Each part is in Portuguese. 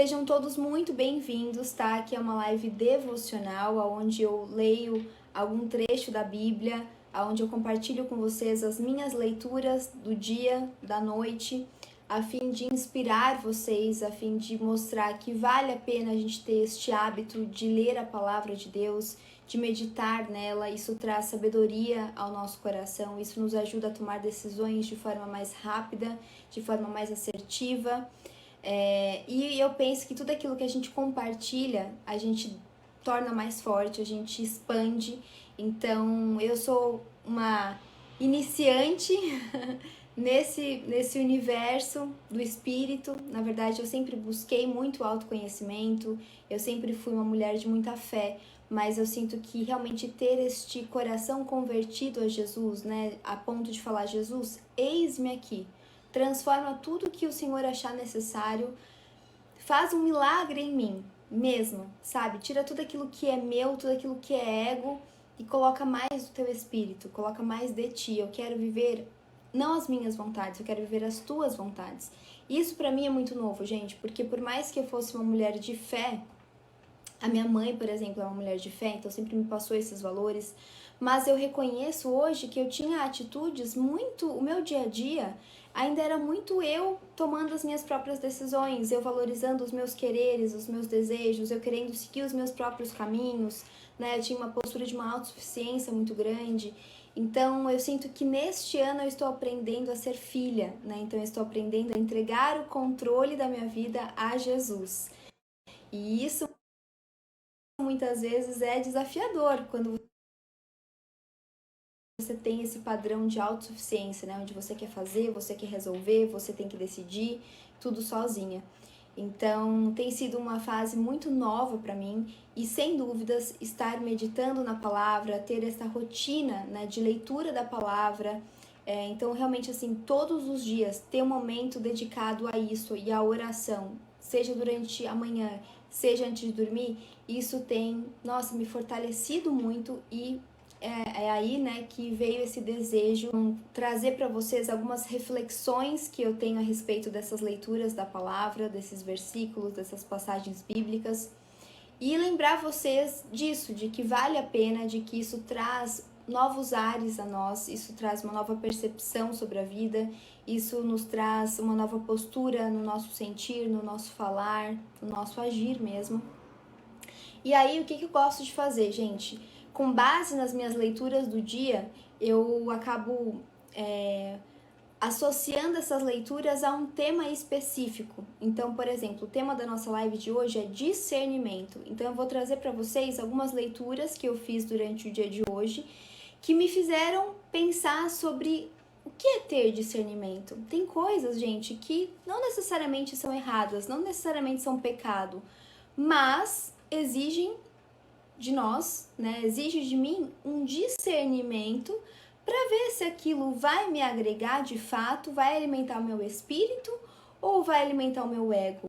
Sejam todos muito bem-vindos, tá? Aqui é uma live devocional, onde eu leio algum trecho da Bíblia, onde eu compartilho com vocês as minhas leituras do dia, da noite, a fim de inspirar vocês, a fim de mostrar que vale a pena a gente ter este hábito de ler a palavra de Deus, de meditar nela. Isso traz sabedoria ao nosso coração, isso nos ajuda a tomar decisões de forma mais rápida, de forma mais assertiva. E eu penso que tudo aquilo que a gente compartilha, a gente torna mais forte, a gente expande. Então, eu sou uma iniciante nesse universo do espírito. Na verdade, eu sempre busquei muito autoconhecimento, eu sempre fui uma mulher de muita fé, mas eu sinto que realmente ter este coração convertido a Jesus, né, a ponto de falar: Jesus, eis-me aqui. Transforma tudo que o Senhor achar necessário, faz um milagre em mim mesmo, sabe? Tira tudo aquilo que é meu, tudo aquilo que é ego e coloca mais do teu espírito, coloca mais de ti. Eu quero viver não as minhas vontades, eu quero viver as tuas vontades. Isso pra mim é muito novo, gente, porque por mais que eu fosse uma mulher de fé, a minha mãe, por exemplo, é uma mulher de fé, então sempre me passou esses valores, mas eu reconheço hoje que eu tinha atitudes muito, o meu dia a dia ainda era muito eu tomando as minhas próprias decisões, eu valorizando os meus quereres, os meus desejos, eu querendo seguir os meus próprios caminhos, né? Eu tinha uma postura de uma autossuficiência muito grande. Então eu sinto que neste ano eu estou aprendendo a ser filha, né? Então eu estou aprendendo a entregar o controle da minha vida a Jesus. E isso muitas vezes é desafiador quando você tem esse padrão de autossuficiência, né? Onde você quer fazer, você quer resolver, você tem que decidir tudo sozinha. Então, tem sido uma fase muito nova para mim e, sem dúvidas, estar meditando na palavra, ter essa rotina, né, de leitura da palavra. Então, realmente, assim, todos os dias ter um momento dedicado a isso e à oração, seja durante a manhã, seja antes de dormir, isso tem, nossa, me fortalecido muito e é aí, né, que veio esse desejo trazer para vocês algumas reflexões que eu tenho a respeito dessas leituras da palavra, desses versículos, dessas passagens bíblicas, e lembrar vocês disso, de que vale a pena, de que isso traz novos ares a nós, isso traz uma nova percepção sobre a vida, isso nos traz uma nova postura no nosso sentir, no nosso falar, no nosso agir mesmo. E aí, o que eu gosto de fazer, gente? Com base nas minhas leituras do dia, eu acabo associando essas leituras a um tema específico. Então, por exemplo, o tema da nossa live de hoje é discernimento. Então, eu vou trazer para vocês algumas leituras que eu fiz durante o dia de hoje que me fizeram pensar sobre o que é ter discernimento. Tem coisas, gente, que não necessariamente são erradas, não necessariamente são pecado, mas exigem de nós, né? Exige de mim um discernimento para ver se aquilo vai me agregar de fato, vai alimentar o meu espírito ou vai alimentar o meu ego,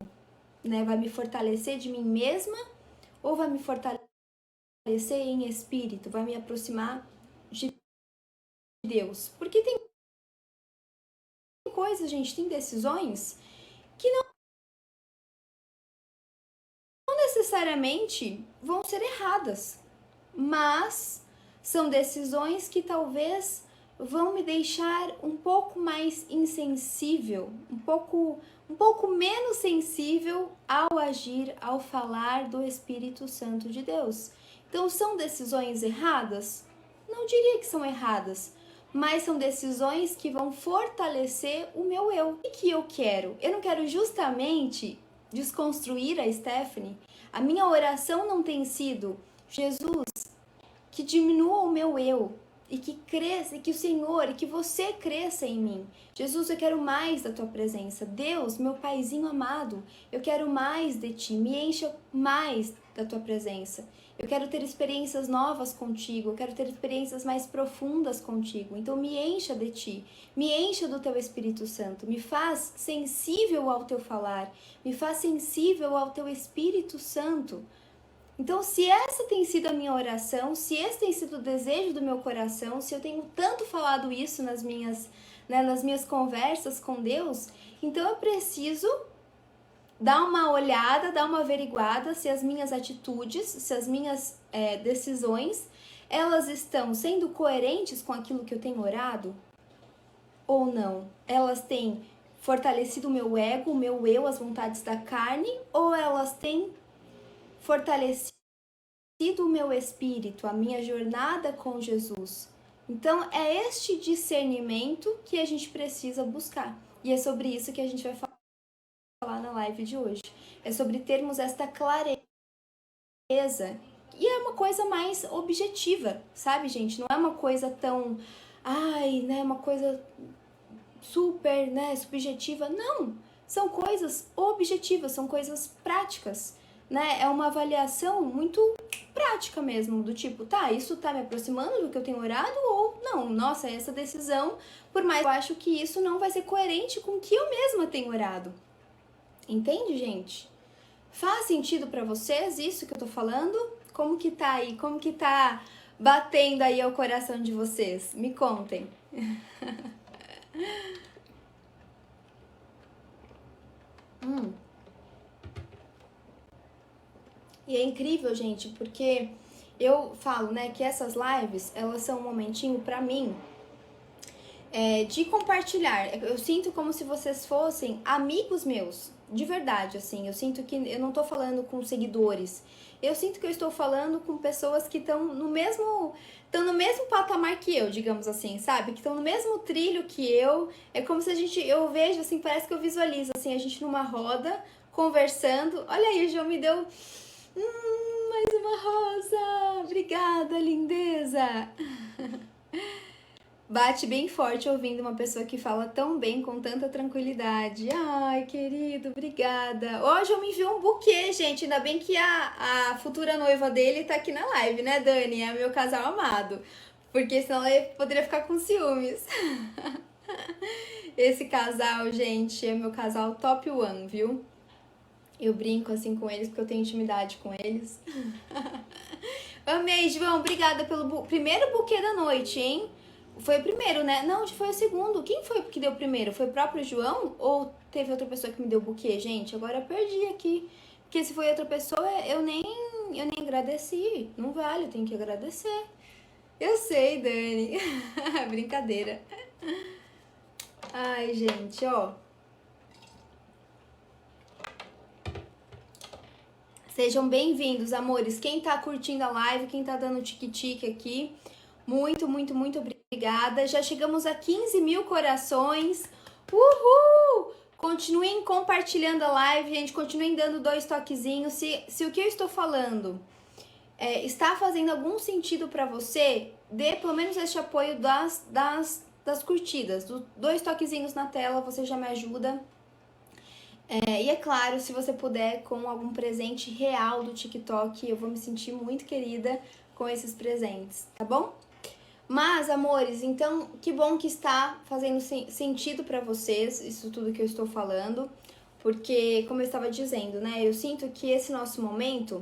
né? Vai me fortalecer de mim mesma ou vai me fortalecer em espírito, vai me aproximar de Deus? Porque tem coisas, gente, tem decisões que não necessariamente vão ser erradas, mas são decisões que talvez vão me deixar um pouco mais insensível, um pouco menos sensível ao agir, ao falar do Espírito Santo de Deus. Então, são decisões erradas? Não diria que são erradas, mas são decisões que vão fortalecer o meu eu. O que eu quero? Eu não quero justamente desconstruir a Stephanie. A minha oração não tem sido: Jesus, que diminua o meu eu e que cresça, e que o Senhor, e que você cresça em mim. Jesus, eu quero mais da tua presença. Deus, meu paizinho amado, eu quero mais de ti. Me encha mais da tua presença. Eu quero ter experiências novas contigo, eu quero ter experiências mais profundas contigo. Então me encha de ti, me encha do teu Espírito Santo, me faz sensível ao teu falar, me faz sensível ao teu Espírito Santo. Então, se essa tem sido a minha oração, se esse tem sido o desejo do meu coração, se eu tenho tanto falado isso nas minhas conversas com Deus, então eu preciso dar uma olhada, dar uma averiguada se as minhas atitudes, se as minhas decisões, elas estão sendo coerentes com aquilo que eu tenho orado ou não? Elas têm fortalecido o meu ego, o meu eu, as vontades da carne, ou elas têm fortalecido o meu espírito, a minha jornada com Jesus? Então, é este discernimento que a gente precisa buscar. E é sobre isso que a gente vai falar na live de hoje. É sobre termos esta clareza. E é uma coisa mais objetiva, sabe, gente? Não é uma coisa tão... uma coisa super, subjetiva. Não! São coisas objetivas, são coisas práticas, né? É uma avaliação muito prática mesmo, do tipo, tá, isso tá me aproximando do que eu tenho orado ou não? Nossa, essa decisão, por mais que eu acho que isso não vai ser coerente com o que eu mesma tenho orado. Entende, gente? Faz sentido pra vocês isso que eu tô falando? Como que tá aí? Como que tá batendo aí ao coração de vocês? Me contem. E é incrível, gente, porque eu falo, né, que essas lives, elas são um momentinho pra mim de compartilhar. Eu sinto como se vocês fossem amigos meus, de verdade, assim. Eu sinto que eu não tô falando com seguidores. Eu sinto que eu estou falando com pessoas que estão no mesmo patamar que eu, digamos assim, sabe? Que estão no mesmo trilho que eu. É como se eu vejo, assim, parece que eu visualizo, assim, a gente numa roda, conversando. Olha aí, o João me deu mais uma rosa. Obrigada, lindeza. Bate bem forte ouvindo uma pessoa que fala tão bem, com tanta tranquilidade. Ai, querido, obrigada. Hoje eu me enviou um buquê, gente. Ainda bem que a futura noiva dele tá aqui na live, né, Dani? É meu casal amado. Porque senão ele poderia ficar com ciúmes. Esse casal, gente, é meu casal top one, viu? Eu brinco assim com eles porque eu tenho intimidade com eles. Amei, João. Obrigada pelo primeiro buquê da noite, hein? Foi o primeiro, né? Não, foi o segundo. Quem foi que deu o primeiro? Foi o próprio João? Ou teve outra pessoa que me deu o buquê? Gente, agora eu perdi aqui. Porque se foi outra pessoa, eu nem agradeci. Não vale, eu tenho que agradecer. Eu sei, Dani. Brincadeira. Ai, gente, ó. Sejam bem-vindos, amores. Quem tá curtindo a live, quem tá dando tique-tique aqui, muito, muito, muito obrigada. Já chegamos a 15 mil corações. Uhul! Continuem compartilhando a live, gente. Continuem dando 2 toquezinhos. Se o que eu estou falando está fazendo algum sentido para você, dê pelo menos este apoio das curtidas. 2 toquezinhos na tela, você já me ajuda. E é claro, se você puder, com algum presente real do TikTok, eu vou me sentir muito querida com esses presentes, tá bom? Mas, amores, então, que bom que está fazendo sentido pra vocês, isso tudo que eu estou falando, porque, como eu estava dizendo, né, eu sinto que esse nosso momento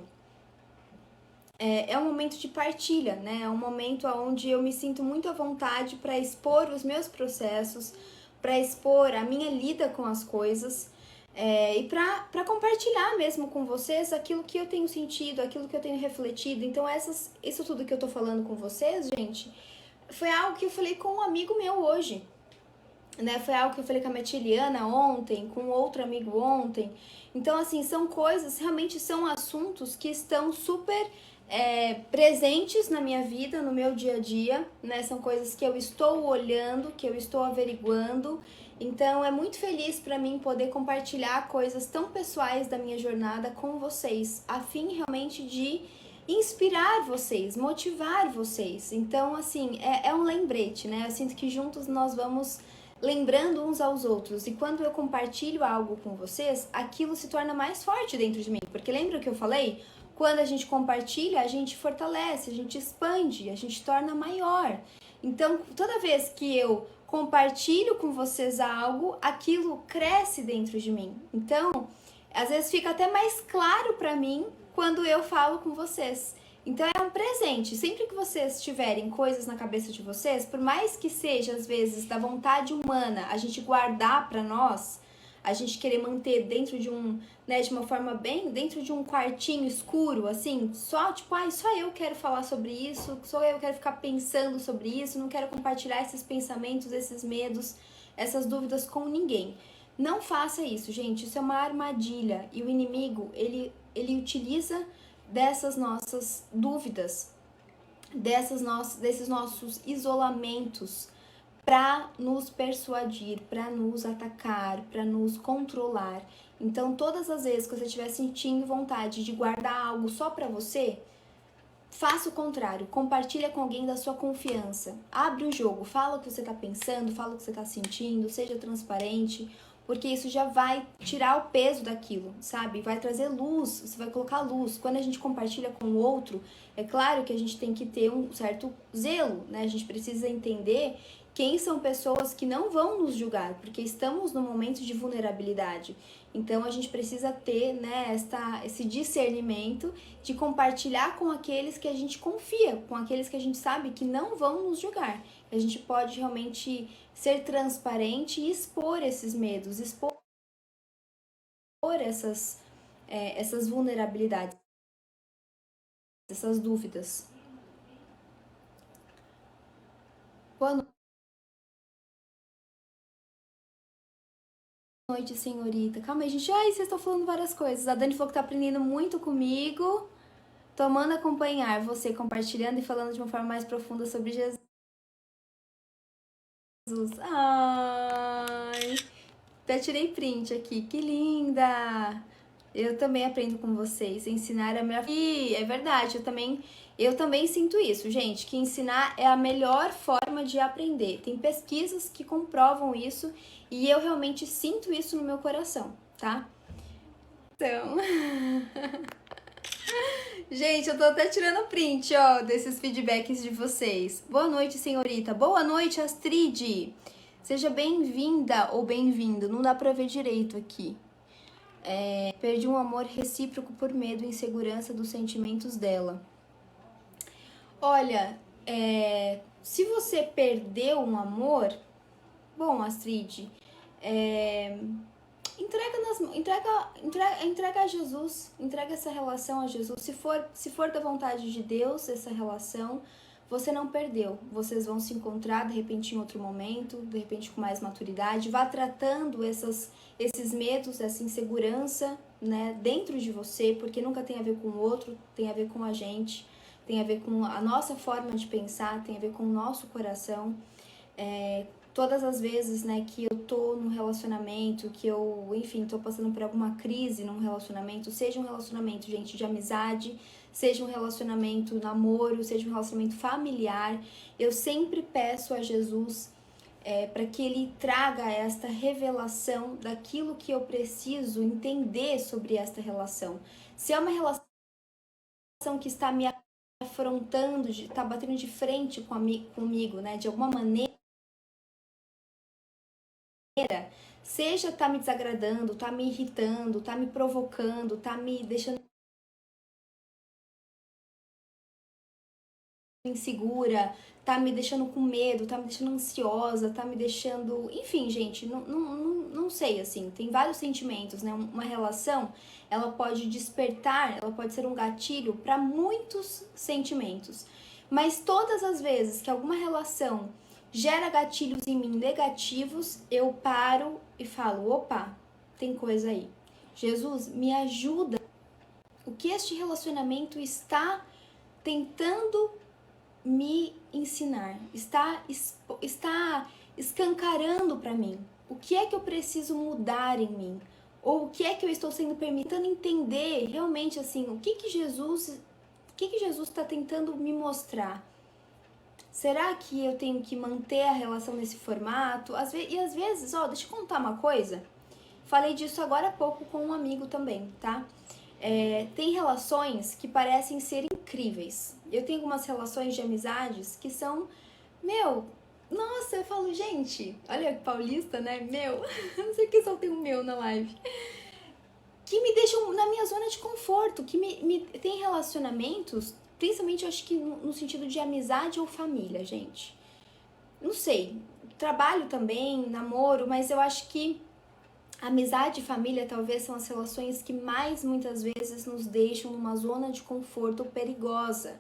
é um momento de partilha, né, é um momento onde eu me sinto muito à vontade para expor os meus processos, para expor a minha lida com as coisas, e para compartilhar mesmo com vocês aquilo que eu tenho sentido, aquilo que eu tenho refletido. Então, isso tudo que eu tô falando com vocês, gente, foi algo que eu falei com um amigo meu hoje, né? Foi algo que eu falei com a minha tia Eliana ontem, com outro amigo ontem. Então, assim, são coisas, realmente são assuntos que estão super presentes na minha vida, no meu dia a dia, né? São coisas que eu estou olhando, que eu estou averiguando. Então, é muito feliz para mim poder compartilhar coisas tão pessoais da minha jornada com vocês, a fim realmente de inspirar vocês, motivar vocês. Então, assim, é um lembrete, né? Eu sinto que juntos nós vamos lembrando uns aos outros. E quando eu compartilho algo com vocês, aquilo se torna mais forte dentro de mim. Porque lembra o que eu falei? Quando a gente compartilha, a gente fortalece, a gente expande, a gente torna maior. Então, toda vez que eu compartilho com vocês algo, aquilo cresce dentro de mim. Então, às vezes fica até mais claro para mim quando eu falo com vocês. Então é um presente. Sempre que vocês tiverem coisas na cabeça de vocês, por mais que seja às vezes da vontade humana a gente guardar para nós, a gente querer manter dentro de né, de uma forma bem, dentro de um quartinho escuro, assim, só tipo, só eu quero falar sobre isso, só eu quero ficar pensando sobre isso, não quero compartilhar esses pensamentos, esses medos, essas dúvidas com ninguém. Não faça isso, gente, isso é uma armadilha e o inimigo, ele utiliza dessas nossas dúvidas, desses nossos isolamentos, para nos persuadir, para nos atacar, para nos controlar. Então, todas as vezes que você estiver sentindo vontade de guardar algo só para você, faça o contrário, compartilha com alguém da sua confiança. Abre o jogo, fala o que você está pensando, fala o que você está sentindo, seja transparente, porque isso já vai tirar o peso daquilo, sabe? Vai trazer luz, você vai colocar luz. Quando a gente compartilha com o outro, é claro que a gente tem que ter um certo zelo, né? A gente precisa entender quem são pessoas que não vão nos julgar, porque estamos num momento de vulnerabilidade. Então a gente precisa ter, né, esse discernimento de compartilhar com aqueles que a gente confia, com aqueles que a gente sabe que não vão nos julgar. A gente pode realmente ser transparente e expor esses medos, expor essas vulnerabilidades, essas dúvidas. Boa noite, senhorita. Calma aí, gente. Ai, vocês estão falando várias coisas. A Dani falou que tá aprendendo muito comigo. Tô amando acompanhar você compartilhando e falando de uma forma mais profunda sobre Jesus. Ai, até tirei print aqui. Que linda! Eu também aprendo com vocês. Ensinar é a melhor. E é verdade, eu também sinto isso, gente, que ensinar é a melhor forma de aprender. Tem pesquisas que comprovam isso e eu realmente sinto isso no meu coração, tá? Então, gente, eu tô até tirando print, ó, desses feedbacks de vocês. Boa noite, senhorita. Boa noite, Astrid. Seja bem-vinda ou bem-vindo. Não dá pra ver direito aqui. Perdi um amor recíproco por medo e insegurança dos sentimentos dela. Olha, se você perdeu um amor, bom, Astrid, entrega a Jesus, entrega essa relação a Jesus. Se for da vontade de Deus essa relação, você não perdeu. Vocês vão se encontrar de repente em outro momento, de repente com mais maturidade. Vá tratando esses medos, essa insegurança, né, dentro de você, porque nunca tem a ver com o outro, tem a ver com a gente, tem a ver com a nossa forma de pensar, tem a ver com o nosso coração. Todas as vezes, né, que eu tô num relacionamento, que eu, enfim, tô passando por alguma crise num relacionamento, seja um relacionamento, gente, de amizade, seja um relacionamento namoro, seja um relacionamento familiar, eu sempre peço a Jesus para que Ele traga esta revelação daquilo que eu preciso entender sobre esta relação. Se é uma relação que está me afrontando, está batendo de frente comigo, né, de alguma maneira, seja tá me desagradando, tá me irritando, tá me provocando, tá me deixando insegura, tá me deixando com medo, tá me deixando ansiosa, tá me deixando... Enfim, gente, não sei, assim, tem vários sentimentos, né? Uma relação, ela pode despertar, ela pode ser um gatilho para muitos sentimentos. Mas todas as vezes que alguma relação gera gatilhos em mim negativos, eu paro e falo, opa, tem coisa aí. Jesus, me ajuda. O que este relacionamento está tentando me ensinar? Está escancarando para mim. O que é que eu preciso mudar em mim? Ou o que é que eu estou sendo permitindo entender realmente, assim, o que Jesus está tentando me mostrar? Será que eu tenho que manter a relação nesse formato? E às vezes, deixa eu contar uma coisa. Falei disso agora há pouco com um amigo também, tá? Tem relações que parecem ser incríveis. Eu tenho algumas relações de amizades que são, nossa, eu falo, gente, olha que paulista, né? Não sei que só tem um meu na live. Que me deixam na minha zona de conforto, que tem relacionamentos, principalmente eu acho que no sentido de amizade ou família, gente. Não sei, trabalho também, namoro, mas eu acho que Amizade e família talvez são as relações que mais muitas vezes nos deixam numa zona de conforto perigosa.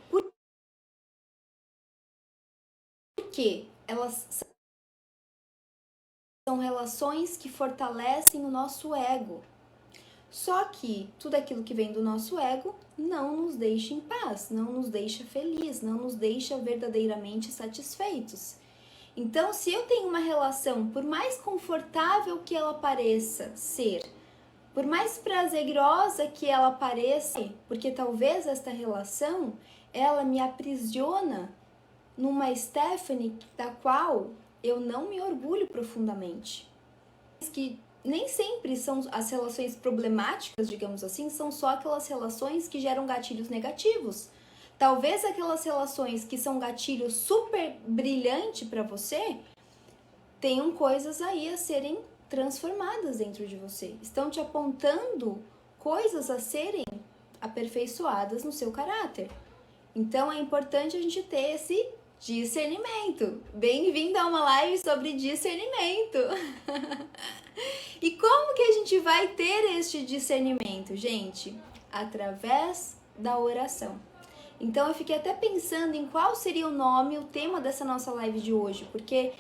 Por quê? Elas são relações que fortalecem o nosso ego. Só que tudo aquilo que vem do nosso ego não nos deixa em paz, não nos deixa feliz, não nos deixa verdadeiramente satisfeitos. Então, se eu tenho uma relação, por mais confortável que ela pareça ser, por mais prazerosa que ela pareça, porque talvez esta relação, ela me aprisiona numa Stephanie da qual eu não me orgulho profundamente. Que nem sempre são as relações problemáticas, digamos assim, são só aquelas relações que geram gatilhos negativos. Talvez aquelas relações que são gatilhos super brilhante para você tenham coisas aí a serem transformadas dentro de você. Estão te apontando coisas a serem aperfeiçoadas no seu caráter. Então é importante a gente ter esse discernimento. Bem-vindo a uma live sobre discernimento. E como que a gente vai ter este discernimento, gente? Através da oração. Então eu fiquei até pensando em qual seria o nome, o tema dessa nossa live de hoje, porque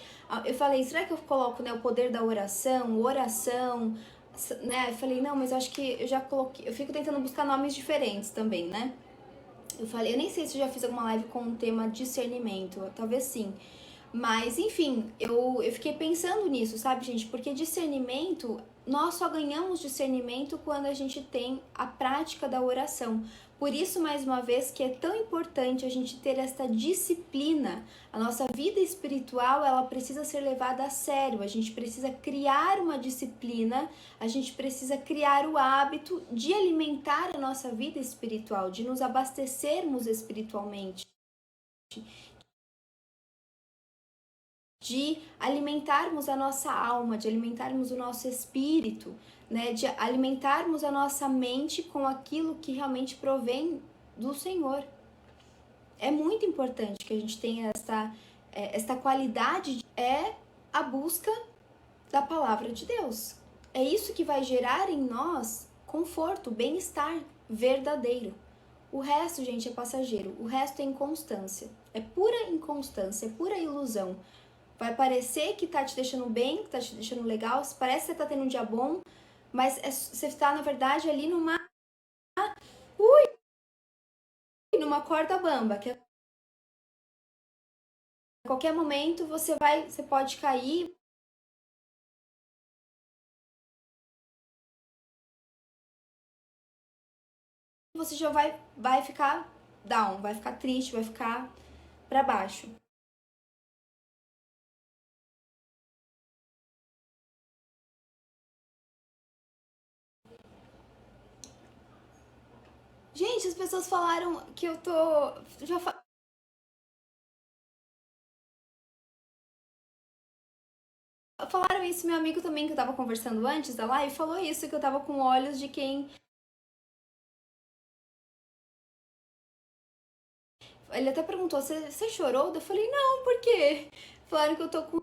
eu falei, será que eu coloco, né, o poder da oração, né? Eu falei, não, mas eu acho que eu já coloquei, eu fico tentando buscar nomes diferentes também, né? Eu falei, eu nem sei se eu já fiz alguma live com o tema discernimento, talvez sim. Mas, enfim, eu fiquei pensando nisso, sabe, gente? Porque discernimento, nós só ganhamos discernimento quando a gente tem a prática da oração. Por isso, mais uma vez, que é tão importante a gente ter esta disciplina. A nossa vida espiritual, ela precisa ser levada a sério. A gente precisa criar uma disciplina, a gente precisa criar o hábito de alimentar a nossa vida espiritual, de nos abastecermos espiritualmente, de alimentarmos a nossa alma, de alimentarmos o nosso espírito, né? De alimentarmos a nossa mente com aquilo que realmente provém do Senhor. É muito importante que a gente tenha esta qualidade, é a busca da palavra de Deus. É isso que vai gerar em nós conforto, bem-estar verdadeiro. O resto, gente, é passageiro. O resto é inconstância. É pura inconstância, é pura ilusão. Vai parecer que tá te deixando bem, que tá te deixando legal, parece que você tá tendo um dia bom, mas você tá, na verdade, ali numa corda bamba, que a qualquer momento você pode cair. Você já vai ficar down, vai ficar triste, vai ficar para baixo. Gente, as pessoas falaram que eu tô. Já falaram isso, meu amigo também, que eu tava conversando antes da live, falou isso, que eu tava com olhos de quem. Ele até perguntou, você chorou? Eu falei, não, por quê? Falaram que eu tô com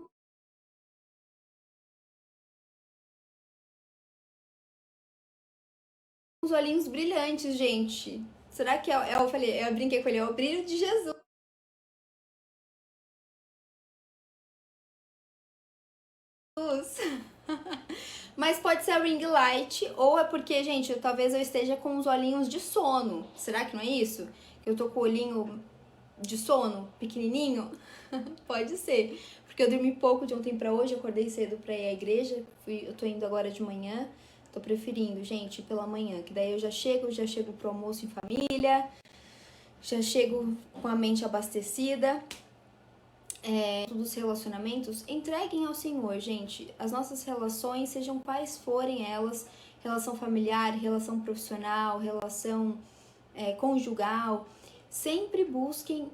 os olhinhos brilhantes, gente. Será que eu falei, eu brinquei com ele, é o brilho de Jesus. Mas pode ser a ring light, ou é porque, gente, talvez eu esteja com os olhinhos de sono. Será que não é isso? Que eu tô com o olhinho de sono pequenininho? Pode ser. Porque eu dormi pouco de ontem pra hoje, acordei cedo pra ir à igreja. Eu tô indo agora de manhã. Tô preferindo, gente, pela manhã, que daí eu já chego pro almoço em família, já chego com a mente abastecida. Dos relacionamentos, entreguem ao Senhor, gente. As nossas relações, sejam quais forem elas, relação familiar, relação profissional, relação conjugal, sempre busquem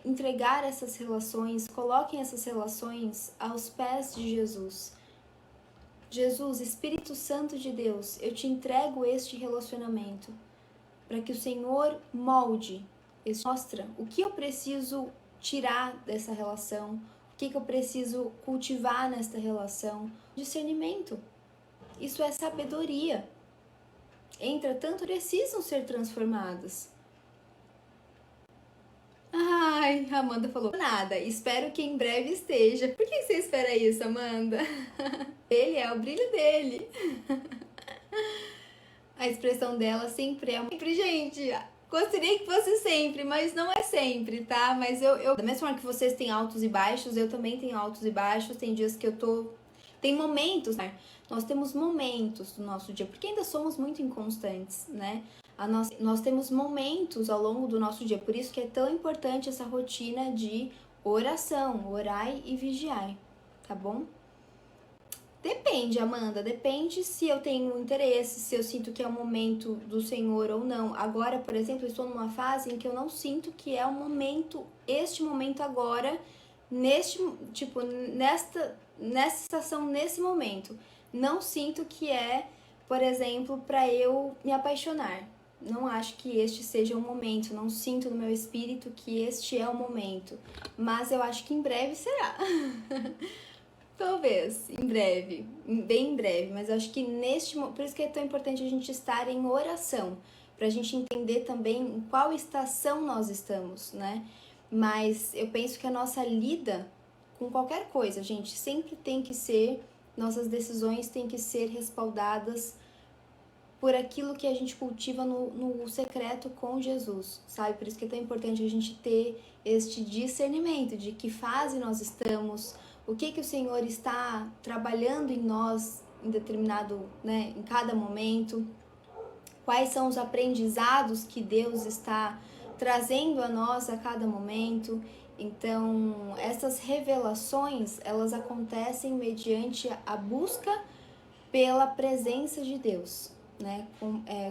entregar essas relações, coloquem essas relações aos pés de Jesus. Jesus, Espírito Santo de Deus, eu te entrego este relacionamento para que o Senhor molde, mostra o que eu preciso tirar dessa relação, que eu preciso cultivar nesta relação? Discernimento. Isso é sabedoria. Entretanto, precisam ser transformadas. Ai, a Amanda falou, nada, espero que em breve esteja. Por que você espera isso, Amanda? Ele é o brilho dele. A expressão dela sempre é sempre, gente. Gostaria que fosse sempre, mas não é sempre, tá? Mas da mesma forma que vocês têm altos e baixos, eu também tenho altos e baixos. Tem dias que eu tô... Tem momentos, né? Nós temos momentos do nosso dia, porque ainda somos muito inconstantes, né? Nós temos momentos ao longo do nosso dia, por isso que é tão importante essa rotina de oração, orai e vigiai, tá bom? Depende, Amanda, depende se eu tenho interesse, se eu sinto que é o momento do Senhor ou não. Agora, por exemplo, eu estou numa fase em que eu não sinto que é o momento, este momento agora, nesta estação, nesse momento. Não sinto que é, por exemplo, para eu me apaixonar. Não acho que este seja o momento, não sinto no meu espírito que este é o momento. Mas eu acho que em breve será. Talvez, em breve, bem em breve, mas eu acho que por isso que é tão importante a gente estar em oração, pra gente entender também em qual estação nós estamos, né? Mas eu penso que a nossa lida com qualquer coisa, gente, sempre tem que ser, nossas decisões têm que ser respaldadas por aquilo que a gente cultiva no secreto com Jesus, sabe? Por isso que é tão importante a gente ter este discernimento de que fase nós estamos, o que o Senhor está trabalhando em nós em determinado, né, em cada momento, quais são os aprendizados que Deus está trazendo a nós a cada momento. Então, essas revelações, elas acontecem mediante a busca pela presença de Deus, né?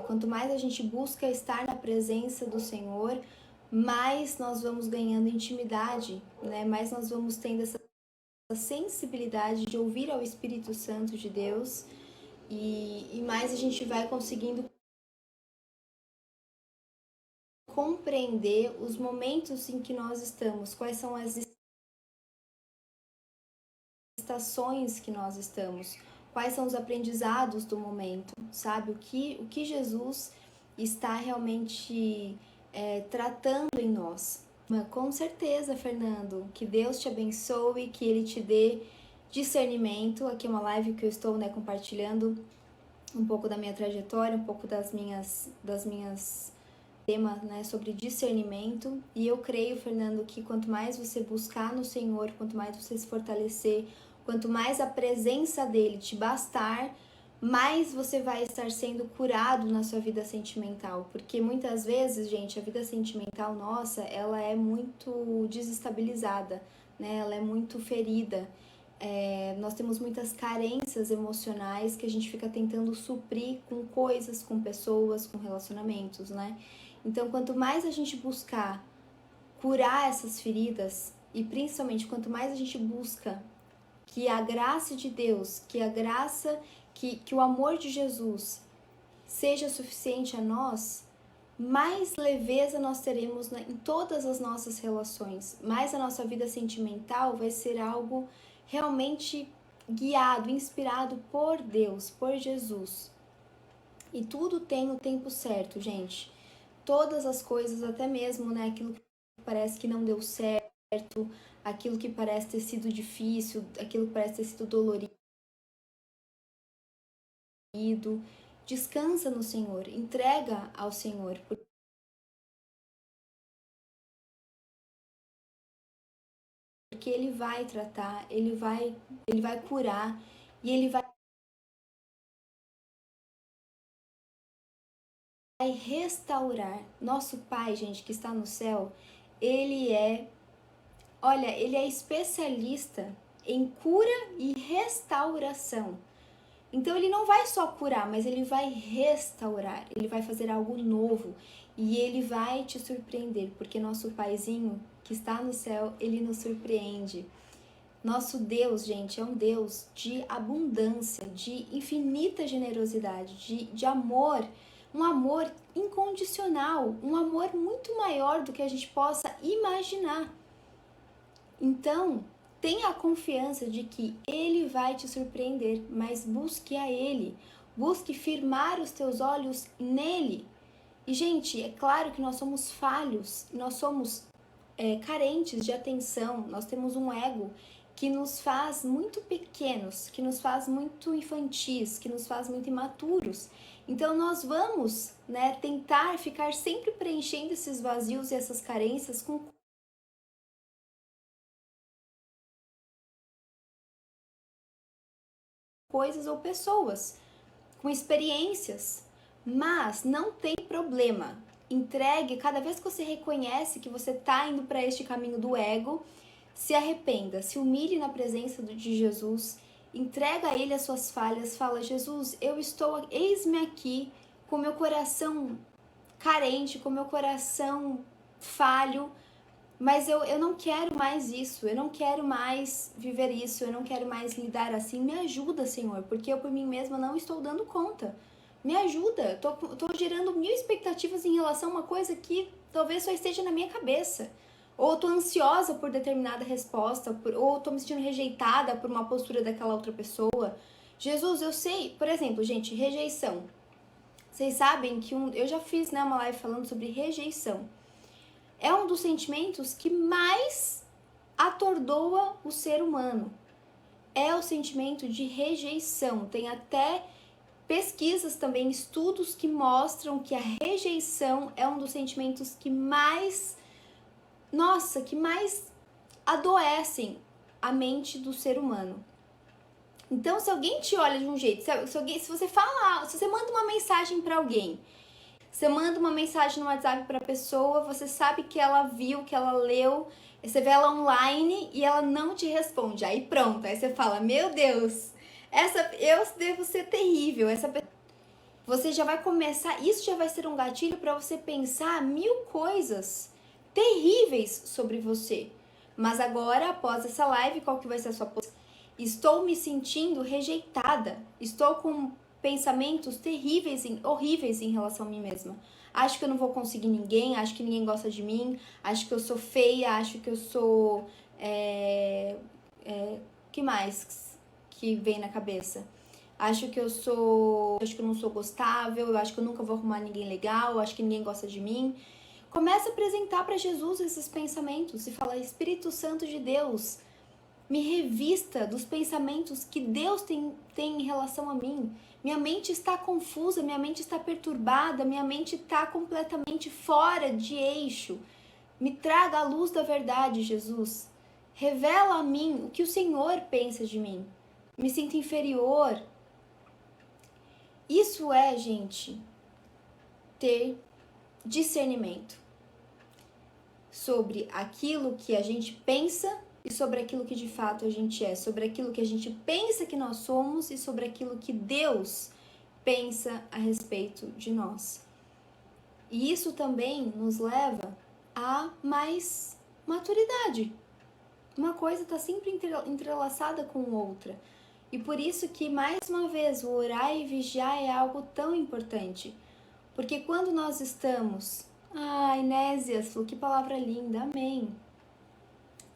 Quanto mais a gente busca estar na presença do Senhor, mais nós vamos ganhando intimidade, né? Mais nós vamos tendo essa sensibilidade de ouvir ao Espírito Santo de Deus e mais a gente vai conseguindo compreender os momentos em que nós estamos, quais são as estações que nós estamos, quais são os aprendizados do momento, sabe? O que Jesus está realmente tratando em nós. Mas, com certeza, Fernando, que Deus te abençoe, que Ele te dê discernimento. Aqui é uma live que eu estou, né, compartilhando um pouco da minha trajetória, um pouco das minhas temas, né, sobre discernimento. E eu creio, Fernando, que quanto mais você buscar no Senhor, quanto mais você se fortalecer, quanto mais a presença dele te bastar, mais você vai estar sendo curado na sua vida sentimental. Porque muitas vezes, gente, a vida sentimental nossa, ela é muito desestabilizada, né? Ela é muito ferida. Nós temos muitas carências emocionais que a gente fica tentando suprir com coisas, com pessoas, com relacionamentos, né? Então, quanto mais a gente buscar curar essas feridas, e principalmente quanto mais a gente busca que a graça de Deus, que a graça, que o amor de Jesus seja suficiente a nós, mais leveza nós teremos em todas as nossas relações, mais a nossa vida sentimental vai ser algo realmente guiado, inspirado por Deus, por Jesus. E tudo tem o tempo certo, gente. Todas as coisas, até mesmo, né, aquilo que parece que não deu certo, aquilo que parece ter sido difícil, aquilo que parece ter sido dolorido, descansa no Senhor, entrega ao Senhor, porque Ele vai tratar, Ele vai curar e Ele vai restaurar. Nosso Pai, gente, que está no céu, Ele é especialista em cura e restauração. Então ele não vai só curar, mas ele vai restaurar, ele vai fazer algo novo e ele vai te surpreender, porque nosso Paizinho que está no céu, ele nos surpreende. Nosso Deus, gente, é um Deus de abundância, de infinita generosidade, de amor, um amor incondicional, um amor muito maior do que a gente possa imaginar. Então, tenha a confiança de que Ele vai te surpreender, mas busque a Ele. Busque firmar os teus olhos nele. E, gente, é claro que nós somos falhos, nós somos carentes de atenção, nós temos um ego que nos faz muito pequenos, que nos faz muito infantis, que nos faz muito imaturos. Então nós vamos, tentar ficar sempre preenchendo esses vazios e essas carências com coisas ou pessoas, com experiências. Mas não tem problema. Entregue, cada vez que você reconhece que você está indo para este caminho do ego, se arrependa, se humilhe na presença de Jesus, entrega a Ele as suas falhas, fala: Jesus, eis-me aqui com meu coração carente, com meu coração falho, mas eu não quero mais isso, eu não quero mais viver isso, eu não quero mais lidar assim. Me ajuda, Senhor, porque eu por mim mesma não estou dando conta. Me ajuda, tô gerando 1000 expectativas em relação a uma coisa que talvez só esteja na minha cabeça. Ou tô ansiosa por determinada resposta, ou tô me sentindo rejeitada por uma postura daquela outra pessoa. Jesus, eu sei, por exemplo, gente, rejeição. Vocês sabem que eu já fiz uma live falando sobre rejeição. É um dos sentimentos que mais atordoa o ser humano. É o sentimento de rejeição. Tem até pesquisas também, estudos que mostram que a rejeição é um dos sentimentos que mais, que mais adoecem a mente do ser humano. Então, se alguém te olha de um jeito, se você manda uma mensagem para alguém, você manda uma mensagem no WhatsApp para a pessoa, você sabe que ela viu, que ela leu, você vê ela online e ela não te responde. Aí pronto, aí você fala: meu Deus, eu devo ser terrível. Você já vai começar, isso já vai ser um gatilho para você pensar 1000 coisas terríveis sobre você. Mas agora, após essa live, qual que vai ser a sua posição? Estou me sentindo rejeitada. Estou com pensamentos terríveis, horríveis em relação a mim mesma. Acho que eu não vou conseguir ninguém, acho que ninguém gosta de mim, acho que eu sou feia, acho que eu sou... que mais que vem na cabeça? Acho que eu não sou gostável, eu acho que eu nunca vou arrumar ninguém legal, eu acho que ninguém gosta de mim. Começa a apresentar para Jesus esses pensamentos e fala: Espírito Santo de Deus, me revista dos pensamentos que Deus tem em relação a mim. Minha mente está confusa, minha mente está perturbada, minha mente está completamente fora de eixo. Me traga a luz da verdade, Jesus. Revela a mim o que o Senhor pensa de mim. Me sinto inferior. Isso é, gente, ter discernimento sobre aquilo que a gente pensa e sobre aquilo que de fato a gente é, sobre aquilo que a gente pensa que nós somos e sobre aquilo que Deus pensa a respeito de nós. E isso também nos leva a mais maturidade. Uma coisa está sempre entrelaçada com outra. E por isso que, mais uma vez, o orar e vigiar é algo tão importante. Porque quando nós estamos... Inésias, que palavra linda, amém.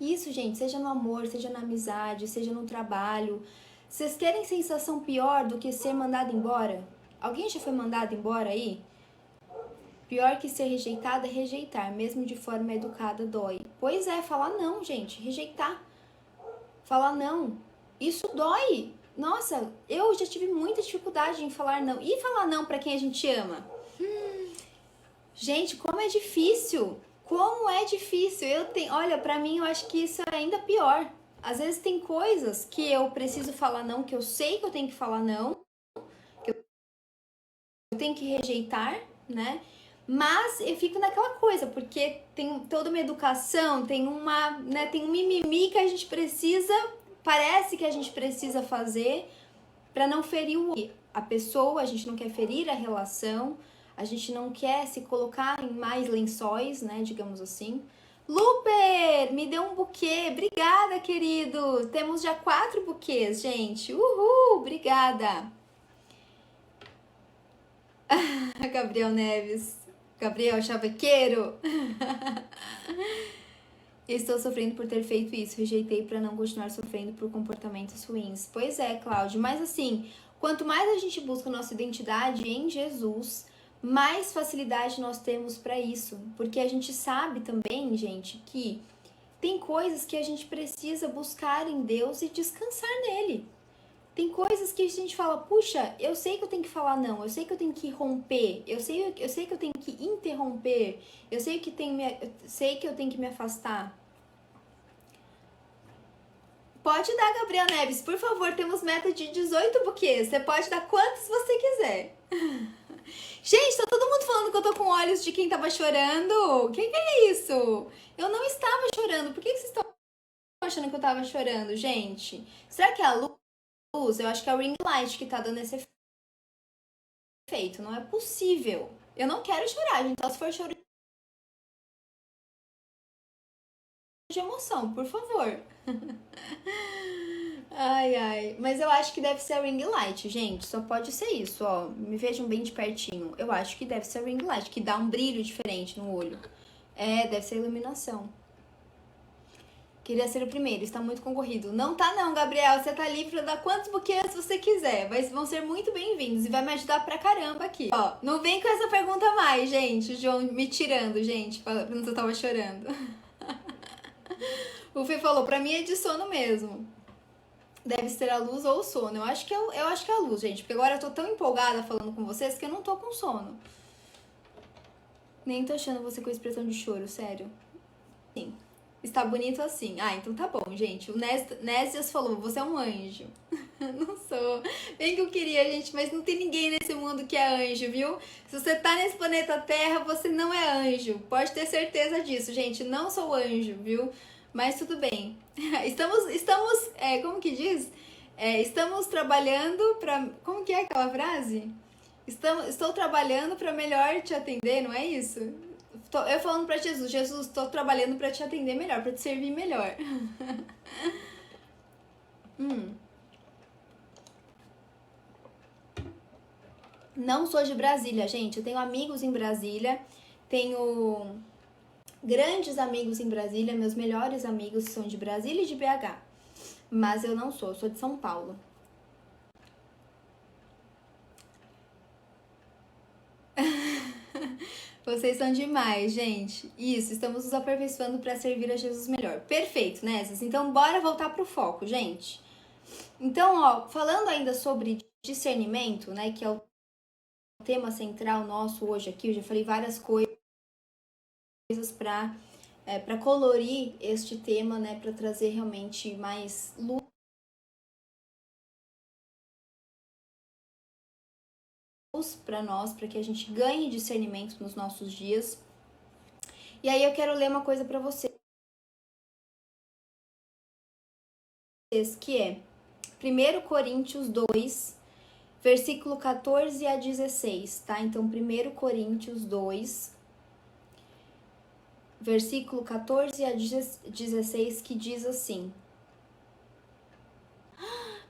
Isso, gente, seja no amor, seja na amizade, seja no trabalho. Vocês querem sensação pior do que ser mandado embora? Alguém já foi mandado embora aí? Pior que ser rejeitado é rejeitar, mesmo de forma educada, dói. Pois é, falar não, gente, rejeitar. Falar não, isso dói. Nossa, eu já tive muita dificuldade em falar não. E falar não pra quem a gente ama? Gente, como é difícil. Como é difícil. Olha, pra mim eu acho que isso é ainda pior. Às vezes tem coisas que eu preciso falar não, que eu sei que eu tenho que falar não, que eu tenho que rejeitar, né? Mas eu fico naquela coisa, porque tem toda uma educação, tem um mimimi que a gente precisa, parece que a gente precisa fazer para não ferir a pessoa, a gente não quer ferir a relação, a gente não quer se colocar em mais lençóis, né, digamos assim. Luper, me deu um buquê, obrigada, querido. Temos já 4 buquês, gente. Uhul, obrigada. Gabriel Neves. Gabriel Chavequeiro. Estou sofrendo por ter feito isso. Rejeitei para não continuar sofrendo por comportamentos ruins. Pois é, Cláudio. Mas assim, quanto mais a gente busca nossa identidade em Jesus, mais facilidade nós temos para isso. Porque a gente sabe também, gente, que tem coisas que a gente precisa buscar em Deus e descansar nele. Tem coisas que a gente fala, puxa, eu sei que eu tenho que falar não, eu sei que eu tenho que romper, eu sei que eu tenho que interromper, eu sei que eu tenho que me afastar. Pode dar, Gabriel Neves, por favor, temos meta de 18 buquês. Você pode dar quantos você quiser. Gente, tá todo mundo falando que eu tô com olhos de quem tava chorando. O que é isso? Eu não estava chorando. Por que vocês estão achando que eu tava chorando, gente? Será que é a luz? Eu acho que é o ring light que tá dando esse efeito. Não é possível. Eu não quero chorar, gente. Só se for choro de emoção, por favor. Ai, ai. Mas eu acho que deve ser a ring light, gente. Só pode ser isso, ó. Me vejam bem de pertinho. Eu acho que deve ser a ring light, que dá um brilho diferente no olho. É, deve ser a iluminação. Queria ser o primeiro, está muito concorrido. Não tá não, Gabriel. Você tá livre pra dar quantos buquês você quiser. Vão ser muito bem-vindos e vai me ajudar pra caramba aqui. Ó, não vem com essa pergunta mais, gente. O João me tirando, gente, falando que eu tava chorando. O Fê falou, pra mim é de sono mesmo. Deve ser a luz ou o sono. Eu acho que é a luz, gente. Porque agora eu tô tão empolgada falando com vocês que eu não tô com sono. Nem tô achando você com expressão de choro, sério. Sim. Está bonito assim. Ah, então tá bom, gente. O Nésias falou, você é um anjo. Não sou. Bem que eu queria, gente, mas não tem ninguém nesse mundo que é anjo, viu? Se você tá nesse planeta Terra, você não é anjo. Pode ter certeza disso, gente. Não sou anjo, viu? Mas tudo bem. Estamos como que diz? Estamos trabalhando pra... Como que é aquela frase? Estou trabalhando pra melhor te atender, não é isso? Eu falando pra Jesus, estou trabalhando pra te atender melhor, pra te servir melhor. Não sou de Brasília, gente. Eu tenho amigos em Brasília, tenho grandes amigos em Brasília, meus melhores amigos são de Brasília e de BH. Mas eu não sou de São Paulo. Vocês são demais, gente. Isso, estamos nos aperfeiçoando para servir a Jesus melhor. Perfeito, né? Então, bora voltar pro foco, gente. Então, ó, falando ainda sobre discernimento, né, que é o tema central nosso hoje aqui, eu já falei várias coisas para colorir este tema, né, para trazer realmente mais luz para nós, para que a gente ganhe discernimento nos nossos dias. E aí eu quero ler uma coisa para vocês, que é 1 Coríntios 2, versículo 14 a 16, tá? Então, 1 Coríntios 2, versículo 14 a 16, que diz assim: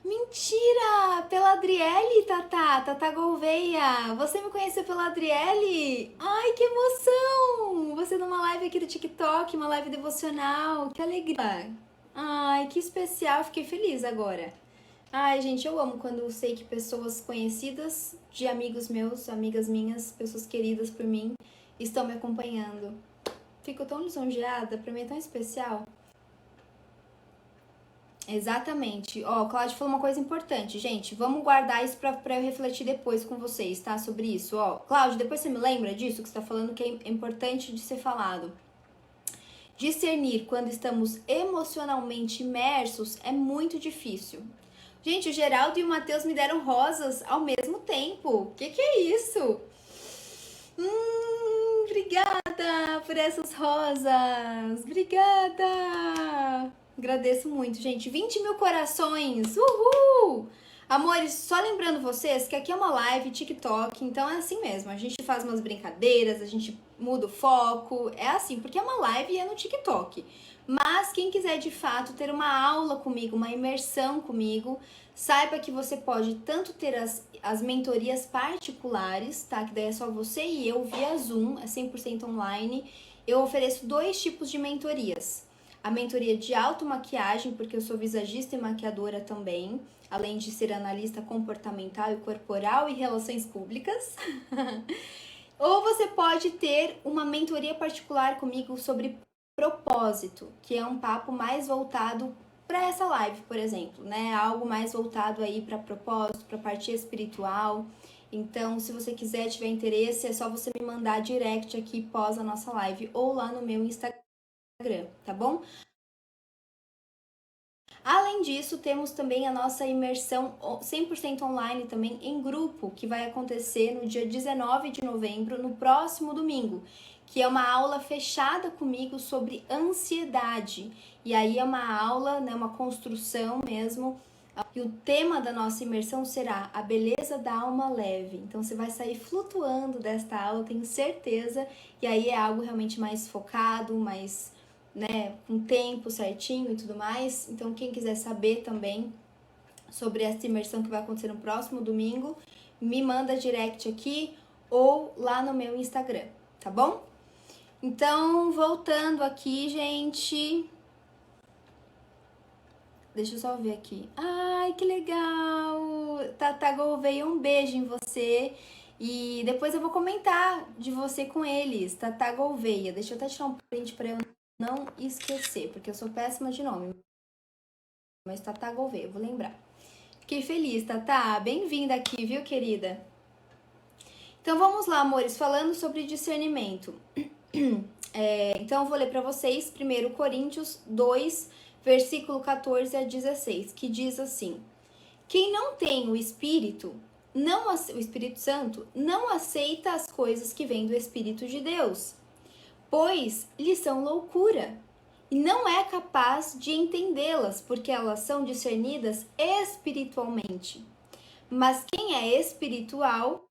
Mentira! Pela Adriele, Tata Gouveia! Você me conheceu pela Adriele? Ai, que emoção! Você numa live aqui do TikTok, uma live devocional, que alegria! Ai, que especial, fiquei feliz agora. Ai, gente, eu amo quando eu sei que pessoas conhecidas de amigos meus, amigas minhas, pessoas queridas por mim, estão me acompanhando. Fico tão lisonjeada, pra mim é tão especial. Exatamente. Ó, Cláudio falou uma coisa importante, gente. Vamos guardar isso pra eu refletir depois com vocês, tá? Sobre isso. Ó, Cláudio, depois você me lembra disso que você tá falando que é importante de ser falado. Discernir quando estamos emocionalmente imersos é muito difícil. Gente, o Geraldo e o Matheus me deram rosas ao mesmo tempo. Que é isso? Obrigada por essas rosas. Obrigada. Agradeço muito, gente. 20 mil corações. Uhul! Amores, só lembrando vocês que aqui é uma live TikTok, então é assim mesmo. A gente faz umas brincadeiras, a gente muda o foco. É assim, porque é uma live e é no TikTok. Mas quem quiser de fato ter uma aula comigo, uma imersão comigo, saiba que você pode tanto ter as mentorias particulares, tá? Que daí é só você e eu via Zoom, é 100% online. Eu ofereço 2 tipos de mentorias. a mentoria de automaquiagem, porque eu sou visagista e maquiadora também, além de ser analista comportamental e corporal e relações públicas. Ou você pode ter uma mentoria particular comigo sobre propósito, que é um papo mais voltado para essa live, por exemplo, né? Algo mais voltado aí para propósito, para parte espiritual. Então, se você quiser, tiver interesse, é só você me mandar direct aqui pós a nossa live ou lá no meu Instagram, tá bom? Além disso, temos também a nossa imersão 100% online também em grupo, que vai acontecer no dia 19 de novembro, no próximo domingo, que é uma aula fechada comigo sobre ansiedade. E aí é uma aula, né, uma construção mesmo. E o tema da nossa imersão será a beleza da alma leve. Então você vai sair flutuando desta aula, tenho certeza. E aí é algo realmente mais focado, mais, né, com tempo certinho e tudo mais. Então quem quiser saber também sobre essa imersão que vai acontecer no próximo domingo, me manda direct aqui ou lá no meu Instagram, tá bom? Então, voltando aqui, gente. Deixa eu só ver aqui. Ai, que legal! Tata Gouveia, um beijo em você. E depois eu vou comentar de você com eles. Tata Gouveia. Deixa eu até tirar um print pra eu não esquecer, porque eu sou péssima de nome. Mas Tata Gouveia, eu vou lembrar. Fiquei feliz, Tata. Bem-vinda aqui, viu, querida? Então vamos lá, amores, falando sobre discernimento. Então eu vou ler para vocês 1 Coríntios 2, versículo 14 a 16, que diz assim: quem não tem o Espírito, o Espírito Santo, não aceita as coisas que vêm do Espírito de Deus, pois lhes são loucura, e não é capaz de entendê-las, porque elas são discernidas espiritualmente. Mas quem é espiritual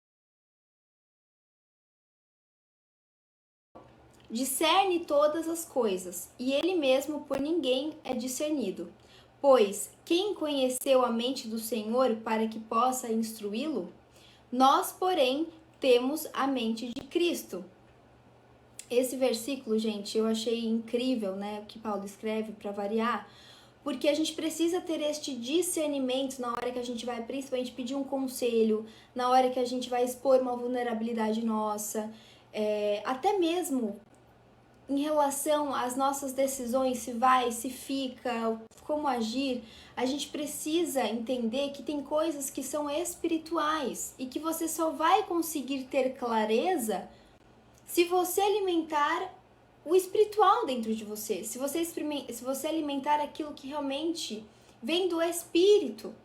discerne todas as coisas, e ele mesmo por ninguém é discernido. Pois quem conheceu a mente do Senhor para que possa instruí-lo? Nós, porém, temos a mente de Cristo. Esse versículo, gente, eu achei incrível, né, o que Paulo escreve para variar, porque a gente precisa ter este discernimento na hora que a gente vai principalmente pedir um conselho, na hora que a gente vai expor uma vulnerabilidade nossa, até mesmo em relação às nossas decisões, se vai, se fica, como agir, a gente precisa entender que tem coisas que são espirituais e que você só vai conseguir ter clareza se você alimentar o espiritual dentro de você, se você alimentar aquilo que realmente vem do espírito.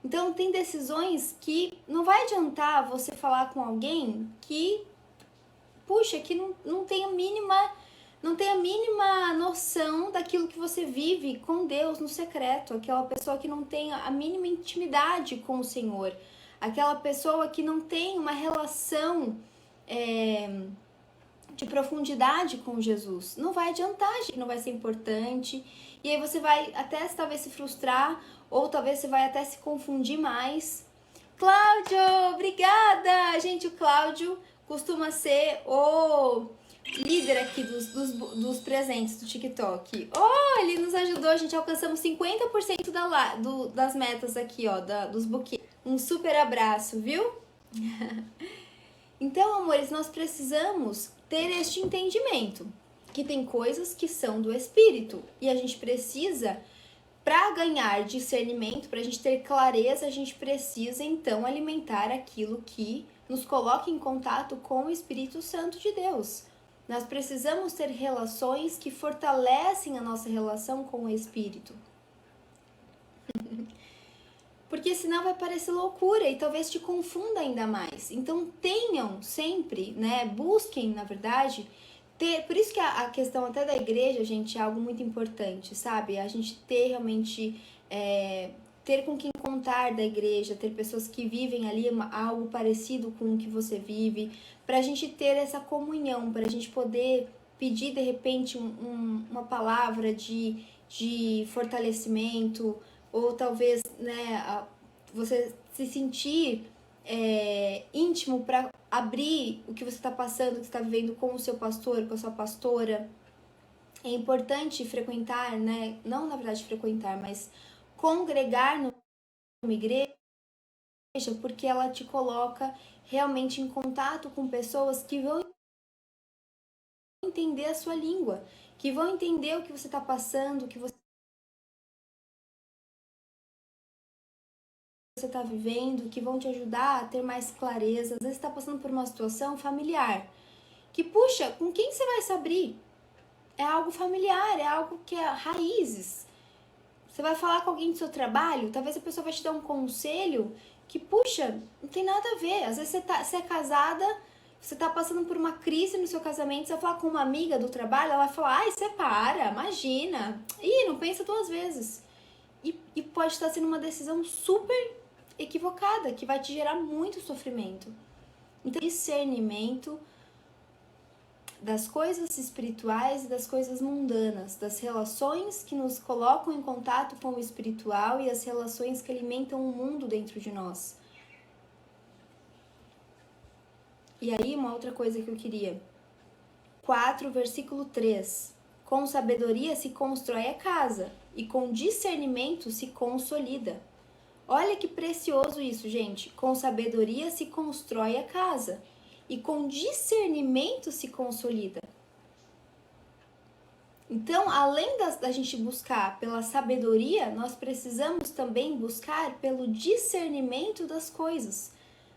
Então tem decisões que não vai adiantar você falar com alguém que, puxa, que não tem a mínima noção daquilo que você vive com Deus no secreto, aquela pessoa que não tem a mínima intimidade com o Senhor, aquela pessoa que não tem uma relação de profundidade com Jesus. Não vai adiantar, gente, não vai ser importante, e aí você vai até talvez se frustrar, ou talvez você vai até se confundir mais. Cláudio, obrigada! Gente, o Cláudio costuma ser o líder aqui dos presentes do TikTok. Oh, ele nos ajudou, a gente alcançamos 50% das metas aqui, ó, dos buquês. Um super abraço, viu? Então, amores, nós precisamos ter este entendimento, que tem coisas que são do Espírito, e a gente precisa, para ganhar discernimento, para a gente ter clareza, a gente precisa, então, alimentar aquilo que nos coloca em contato com o Espírito Santo de Deus. Nós precisamos ter relações que fortalecem a nossa relação com o Espírito. Porque senão vai parecer loucura e talvez te confunda ainda mais. Então tenham sempre, né, busquem, na verdade, por isso que a questão até da igreja, gente, é algo muito importante, sabe? A gente ter realmente, ter com quem contar da igreja, ter pessoas que vivem ali algo parecido com o que você vive, pra gente ter essa comunhão, pra gente poder pedir de repente uma palavra de fortalecimento, ou talvez, né, você se sentir íntimo para abrir o que você está passando, o que você está vivendo com o seu pastor, com a sua pastora. é importante frequentar, né? Não, na verdade, frequentar, mas congregar numa igreja, porque ela te coloca realmente em contato com pessoas que vão entender a sua língua, que vão entender o que você está passando, o que você está vivendo, que vão te ajudar a ter mais clareza. Às vezes você está passando por uma situação familiar, que puxa, com quem você vai se abrir? É algo familiar, é algo que é raízes. Você vai falar com alguém do seu trabalho, talvez a pessoa vai te dar um conselho que, puxa, não tem nada a ver. Às vezes você é casada, você tá passando por uma crise no seu casamento, você vai falar com uma amiga do trabalho, ela vai falar, ai, separa, imagina. Ih, não pensa duas vezes. E pode estar sendo uma decisão super equivocada, que vai te gerar muito sofrimento. Então, discernimento das coisas espirituais e das coisas mundanas, das relações que nos colocam em contato com o espiritual e as relações que alimentam o mundo dentro de nós. E aí, uma outra coisa que eu queria. 4, versículo 3. Com sabedoria se constrói a casa, e com discernimento se consolida. Olha que precioso isso, gente. Com sabedoria se constrói a casa, e com discernimento se consolida. Então, além da gente buscar pela sabedoria, nós precisamos também buscar pelo discernimento das coisas.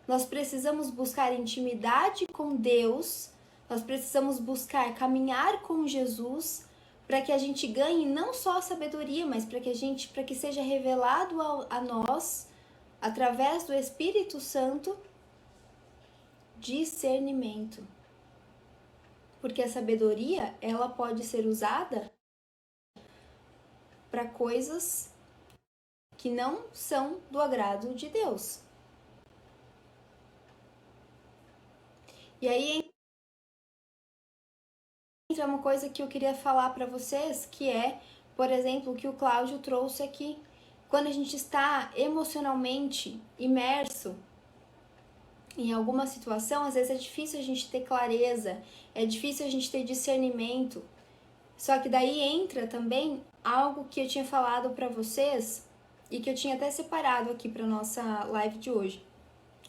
Nós precisamos buscar intimidade com Deus, nós precisamos buscar caminhar com Jesus, para que a gente ganhe não só a sabedoria, mas para que seja revelado a nós, através do Espírito Santo, discernimento. Porque a sabedoria, ela pode ser usada para coisas que não são do agrado de Deus. E aí entra uma coisa que eu queria falar para vocês, que é, por exemplo, o que o Cláudio trouxe aqui. Quando a gente está emocionalmente imerso em alguma situação, às vezes é difícil a gente ter clareza, é difícil a gente ter discernimento. Só que daí entra também algo que eu tinha falado para vocês e que eu tinha até separado aqui para nossa live de hoje,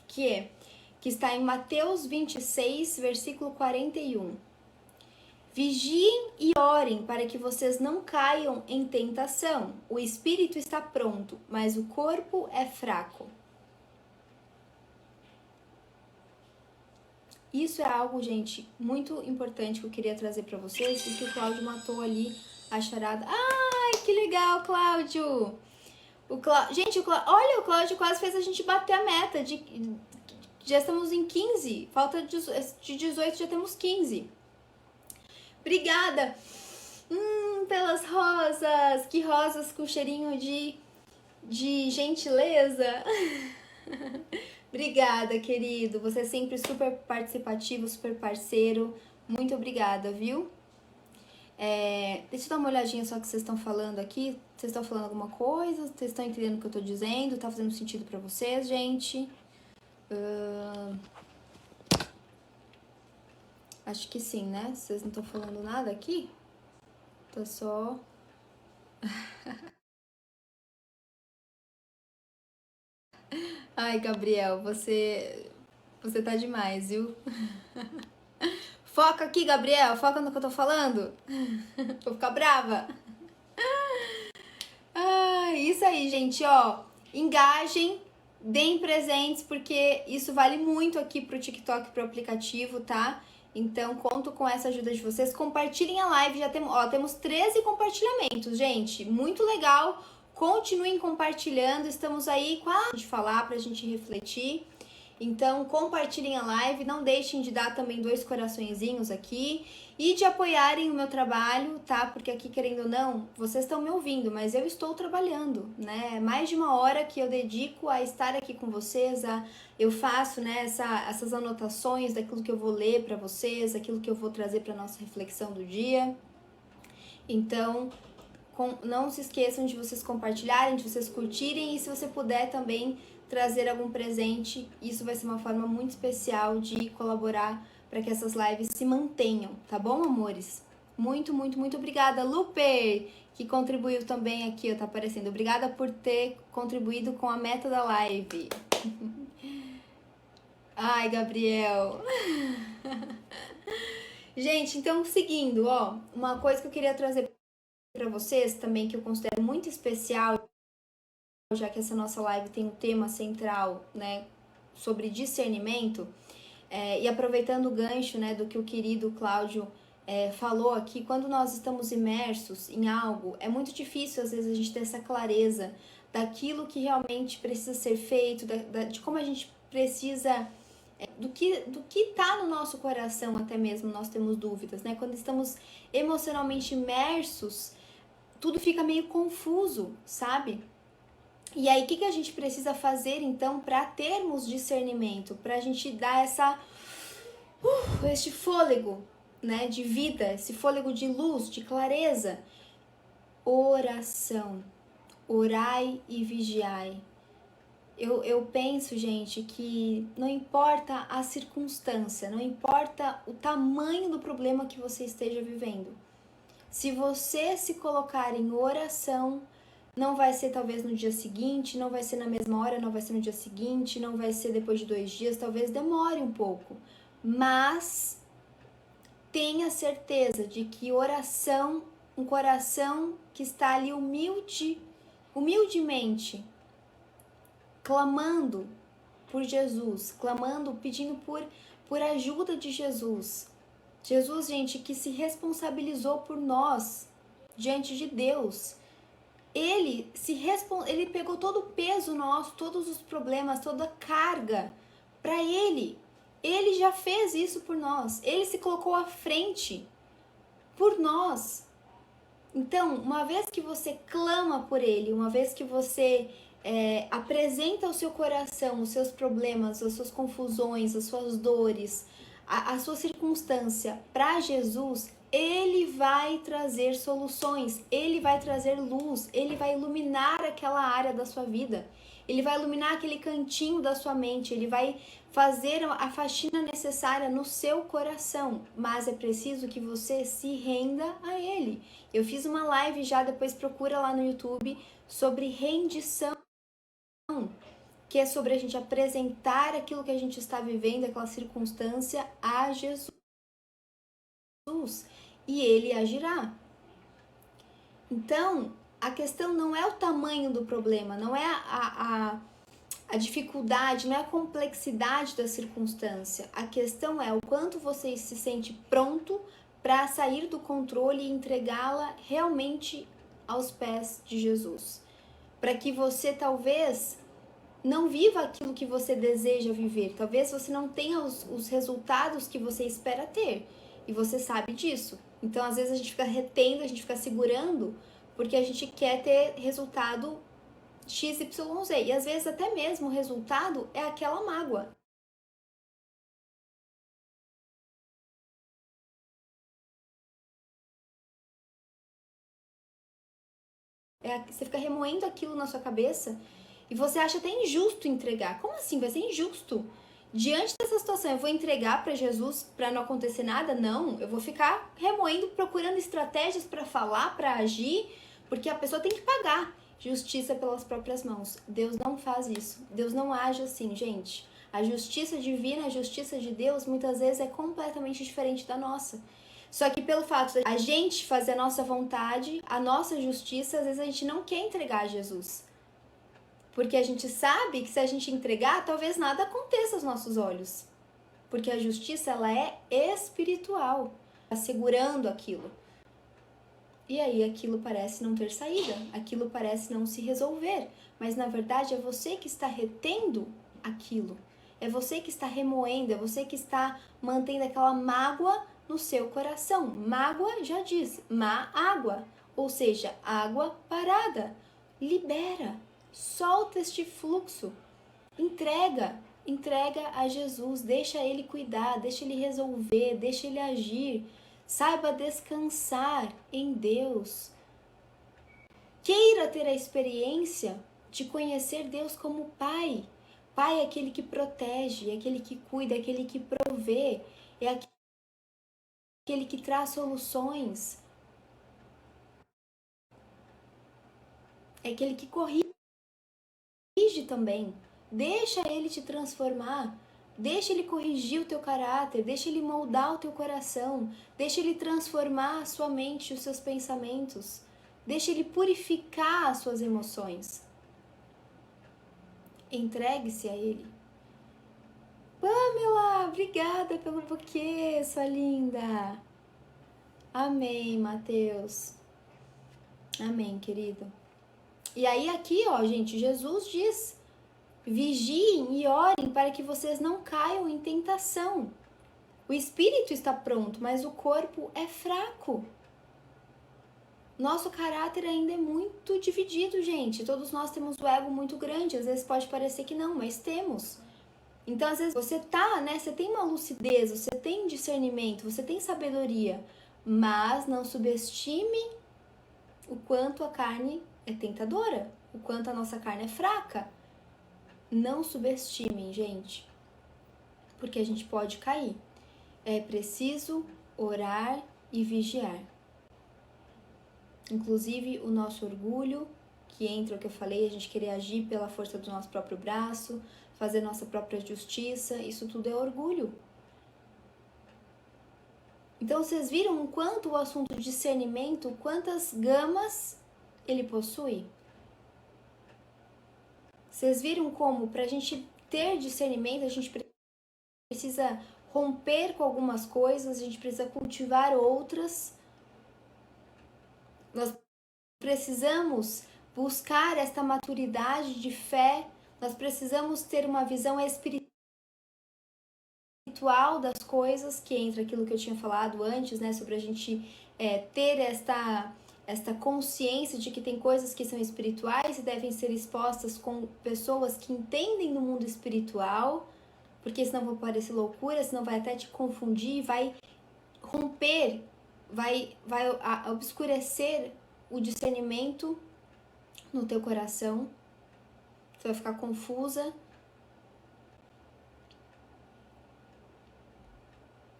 que está em Mateus 26, versículo 41. Vigiem e orem para que vocês não caiam em tentação. O espírito está pronto, mas o corpo é fraco. Isso é algo, gente, muito importante que eu queria trazer para vocês, e que o Cláudio matou ali a charada. Ai, que legal, Cláudio! Gente, olha, o Cláudio quase fez a gente bater a meta. Já estamos em 15, falta de 18, já temos 15. Obrigada pelas rosas, que rosas com cheirinho de gentileza. Obrigada, querido. Você é sempre super participativo, super parceiro. Muito obrigada, viu? Deixa eu dar uma olhadinha só que vocês estão falando aqui. Vocês estão falando alguma coisa? Vocês estão entendendo o que eu tô dizendo? Tá fazendo sentido pra vocês, gente? Acho que sim, né? Vocês não estão falando nada aqui? Tá só... Ai, Gabriel, você tá demais, viu? Foca aqui, Gabriel. Foca no que eu tô falando. Vou ficar brava. Isso aí, gente, ó. Engajem, deem presentes, porque isso vale muito aqui pro TikTok, pro aplicativo, tá? Então, conto com essa ajuda de vocês. Compartilhem a live, já temos 13 compartilhamentos, gente. Muito legal. Continuem compartilhando. Estamos aí quase de falar pra gente refletir. Então, compartilhem a live, não deixem de dar também 2 coraçõezinhos aqui e de apoiarem o meu trabalho, tá? Porque aqui, querendo ou não, vocês estão me ouvindo, mas eu estou trabalhando, né? Mais de uma hora que eu dedico a estar aqui com vocês, eu faço, né, essas anotações daquilo que eu vou ler para vocês, aquilo que eu vou trazer para nossa reflexão do dia. Então, não se esqueçam de vocês compartilharem, de vocês curtirem, e se você puder também trazer algum presente, isso vai ser uma forma muito especial de colaborar para que essas lives se mantenham, tá bom, amores? Muito, muito, muito obrigada. Luper, que contribuiu também aqui, ó, tá aparecendo. Obrigada por ter contribuído com a meta da live. Ai, Gabriel. Gente, então seguindo, ó, uma coisa que eu queria trazer para vocês também, que eu considero muito especial, já que essa nossa live tem um tema central, né, sobre discernimento, e aproveitando o gancho, né, do que o querido Cláudio falou aqui, quando nós estamos imersos em algo, é muito difícil às vezes a gente ter essa clareza daquilo que realmente precisa ser feito, de como a gente precisa, do que tá no nosso coração, até mesmo nós temos dúvidas, né? Quando estamos emocionalmente imersos, tudo fica meio confuso, sabe? E aí, o que a gente precisa fazer, então, para termos discernimento? Para a gente dar este fôlego, né, de vida, esse fôlego de luz, de clareza? Oração. Orai e vigiai. Eu penso, gente, que não importa a circunstância, não importa o tamanho do problema que você esteja vivendo. Se você se colocar em oração, não vai ser talvez no dia seguinte, não vai ser na mesma hora, não vai ser no dia seguinte, não vai ser depois de 2 dias, talvez demore um pouco. Mas tenha certeza de que oração, um coração que está ali humildemente, clamando por Jesus, clamando, pedindo por ajuda de Jesus. Jesus, gente, que se responsabilizou por nós diante de Deus. Ele pegou todo o peso nosso, todos os problemas, toda a carga para ele. Ele já fez isso por nós. Ele se colocou à frente por nós. Então, uma vez que você clama por ele, uma vez que você apresenta ao seu coração os seus problemas, as suas confusões, as suas dores, a sua circunstância para Jesus, ele vai trazer soluções, ele vai trazer luz, ele vai iluminar aquela área da sua vida, ele vai iluminar aquele cantinho da sua mente, ele vai fazer a faxina necessária no seu coração, mas é preciso que você se renda a ele. Eu fiz uma live já, depois procura lá no YouTube, sobre rendição, que é sobre a gente apresentar aquilo que a gente está vivendo, aquela circunstância, a Jesus. E ele agirá. Então, a questão não é o tamanho do problema, não é a dificuldade, não é a complexidade da circunstância. A questão é o quanto você se sente pronto para sair do controle e entregá-la realmente aos pés de Jesus. Para que você talvez não viva aquilo que você deseja viver. Talvez você não tenha os resultados que você espera ter. E você sabe disso. Então, às vezes, a gente fica retendo, a gente fica segurando, porque a gente quer ter resultado XYZ. E às vezes até mesmo o resultado é aquela mágoa. Você fica remoendo aquilo na sua cabeça e você acha até injusto entregar. Como assim? Vai ser injusto. Diante dessa situação, eu vou entregar para Jesus para não acontecer nada? Não, eu vou ficar remoendo, procurando estratégias para falar, para agir, porque a pessoa tem que pagar justiça pelas próprias mãos. Deus não faz isso. Deus não age assim, gente. A justiça divina, a justiça de Deus, muitas vezes é completamente diferente da nossa. Só que pelo fato de a gente fazer a nossa vontade, a nossa justiça, às vezes a gente não quer entregar a Jesus. Porque a gente sabe que se a gente entregar, talvez nada aconteça aos nossos olhos. Porque a justiça, ela é espiritual, assegurando aquilo. E aí aquilo parece não ter saída, aquilo parece não se resolver. Mas na verdade é você que está retendo aquilo. É você que está remoendo, é você que está mantendo aquela mágoa no seu coração. Mágoa já diz, má água, ou seja, água parada. Libera, solta este fluxo, entrega a Jesus, deixa ele cuidar, deixa ele resolver, deixa ele agir. Saiba descansar em Deus. Queira ter a experiência de conhecer Deus como Pai. Pai é aquele que protege, é aquele que cuida, é aquele que provê, é aquele que traz soluções, é aquele que corrige também. Deixa ele te transformar, deixa ele corrigir o teu caráter, deixa ele moldar o teu coração, deixa ele transformar a sua mente e os seus pensamentos, deixa ele purificar as suas emoções. Entregue-se a ele. Pamela, obrigada pelo buquê, sua linda. Amém, Mateus. Amém, querido. E aí aqui, ó, gente, Jesus diz: vigiem e orem para que vocês não caiam em tentação. O espírito está pronto, mas o corpo é fraco. Nosso caráter ainda é muito dividido, gente. Todos nós temos o ego muito grande. Às vezes pode parecer que não, mas temos. Então, às vezes você você tem uma lucidez, você tem discernimento, você tem sabedoria, mas não subestime o quanto a carne é tentadora, o quanto a nossa carne é fraca. Não subestimem, gente, porque a gente pode cair. É preciso orar e vigiar. Inclusive o nosso orgulho, que entra o que eu falei, a gente querer agir pela força do nosso próprio braço, fazer nossa própria justiça, isso tudo é orgulho. Então vocês viram o quanto o assunto discernimento, quantas gamas ele possui? Vocês viram como para a gente ter discernimento, a gente precisa romper com algumas coisas, a gente precisa cultivar outras. Nós precisamos buscar esta maturidade de fé, nós precisamos ter uma visão espiritual das coisas, que entra aquilo que eu tinha falado antes, né, sobre a gente ter esta consciência de que tem coisas que são espirituais e devem ser expostas com pessoas que entendem do mundo espiritual, porque senão vai parecer loucura, senão vai até te confundir, vai romper, vai obscurecer o discernimento no teu coração, você vai ficar confusa.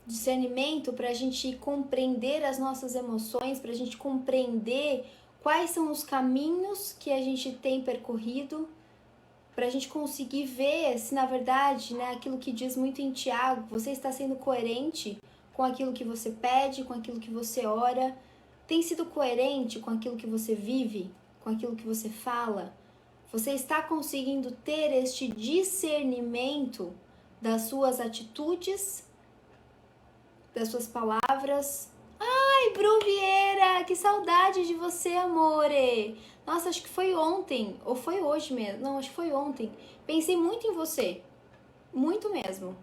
Discernimento para a gente compreender as nossas emoções, para a gente compreender quais são os caminhos que a gente tem percorrido, para a gente conseguir ver se na verdade, né, aquilo que diz muito em Tiago, você está sendo coerente com aquilo que você pede, com aquilo que você ora, tem sido coerente com aquilo que você vive, com aquilo que você fala? Você está conseguindo ter este discernimento das suas atitudes, das suas palavras? Ai, Bru Vieira, que saudade de você, amore! Nossa, acho que foi ontem, ou foi hoje mesmo. Não, acho que foi ontem. Pensei muito em você, muito mesmo.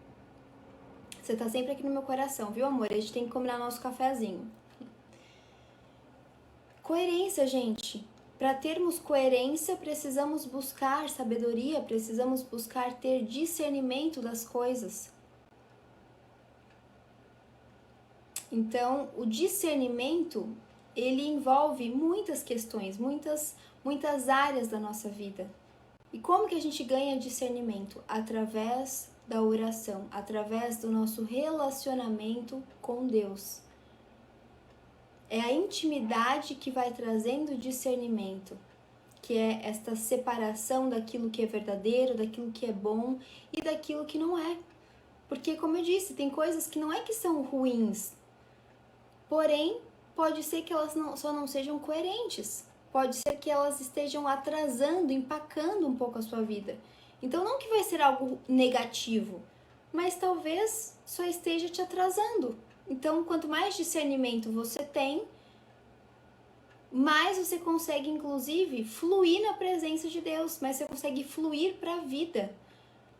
Você tá sempre aqui no meu coração, viu, amor? A gente tem que combinar nosso cafezinho. Coerência, gente. Para termos coerência, precisamos buscar sabedoria, precisamos buscar ter discernimento das coisas. Então, o discernimento, ele envolve muitas questões, muitas áreas da nossa vida. E como que a gente ganha discernimento? Através da oração, através do nosso relacionamento com Deus. É a intimidade que vai trazendo discernimento, que é esta separação daquilo que é verdadeiro, daquilo que é bom e daquilo que não é. Porque, como eu disse, tem coisas que não é que são ruins, porém, pode ser que elas só não sejam coerentes. Pode ser que elas estejam atrasando, empacando um pouco a sua vida. Então, não que vai ser algo negativo, mas talvez só esteja te atrasando. Então, quanto mais discernimento você tem, mais você consegue, inclusive, fluir na presença de Deus, mais você consegue fluir para a vida.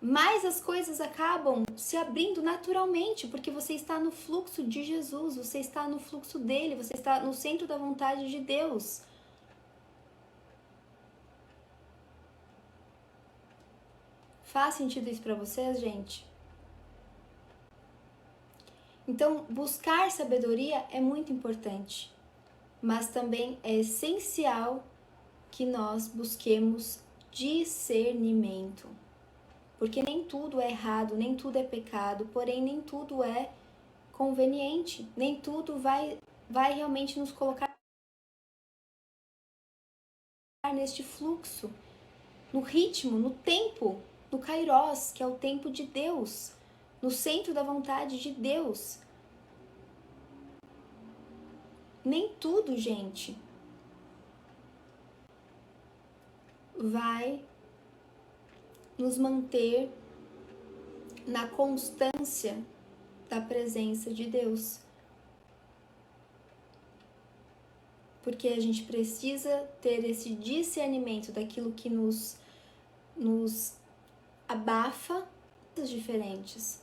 Mais as coisas acabam se abrindo naturalmente, porque você está no fluxo de Jesus, você está no fluxo dele, você está no centro da vontade de Deus. Faz sentido isso para vocês, gente? Então, buscar sabedoria é muito importante, mas também é essencial que nós busquemos discernimento. Porque nem tudo é errado, nem tudo é pecado, porém nem tudo é conveniente, nem tudo vai realmente nos colocar neste fluxo, no ritmo, no tempo, no Kairos, que é o tempo de Deus, no centro da vontade de Deus. Nem tudo, gente, vai nos manter na constância da presença de Deus. Porque a gente precisa ter esse discernimento daquilo que nos abafa, diferentes.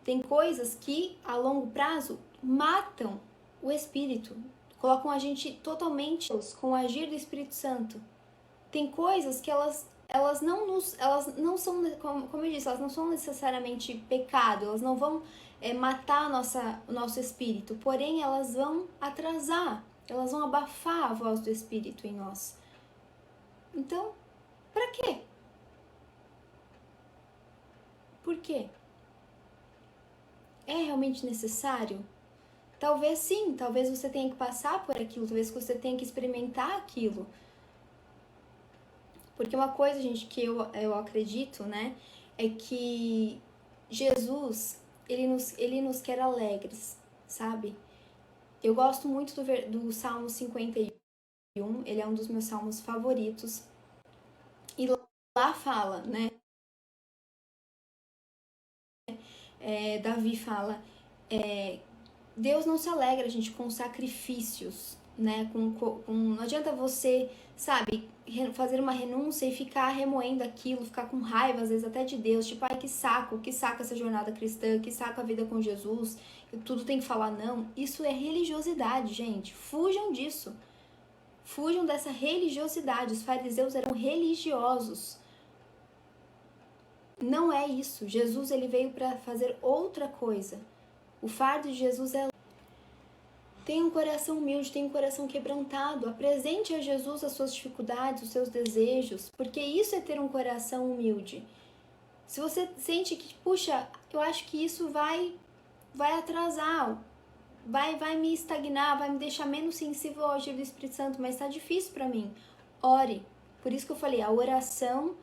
Tem coisas que a longo prazo matam o espírito, colocam a gente totalmente com o agir do Espírito Santo. Tem coisas que elas não são, como eu disse, elas não são necessariamente pecado, elas não vão matar o nosso espírito, porém elas vão atrasar, elas vão abafar a voz do Espírito em nós. Então, para quê? Por quê? É realmente necessário? Talvez sim, talvez você tenha que passar por aquilo, talvez você tenha que experimentar aquilo. Porque uma coisa, gente, que eu acredito, né, é que Jesus, ele nos quer alegres, sabe? Eu gosto muito do Salmo 51, ele é um dos meus salmos favoritos. E lá fala, né, Davi fala, Deus não se alegra, gente, com sacrifícios, né? Não adianta você, sabe, fazer uma renúncia e ficar remoendo aquilo, ficar com raiva, às vezes até de Deus, tipo, ai, que saco essa jornada cristã, que saco a vida com Jesus, tudo tem que falar não. Isso é religiosidade, gente. Fujam disso. Fujam dessa religiosidade. Os fariseus eram religiosos. Não é isso. Jesus, ele veio para fazer outra coisa. O fardo de Jesus é: tenha um coração humilde, tenha um coração quebrantado, apresente a Jesus as suas dificuldades, os seus desejos, porque isso é ter um coração humilde. Se você sente que, puxa, eu acho que isso vai atrasar, vai me estagnar, vai me deixar menos sensível ao agir do Espírito Santo, mas está difícil para mim, ore. Por isso que eu falei, a oração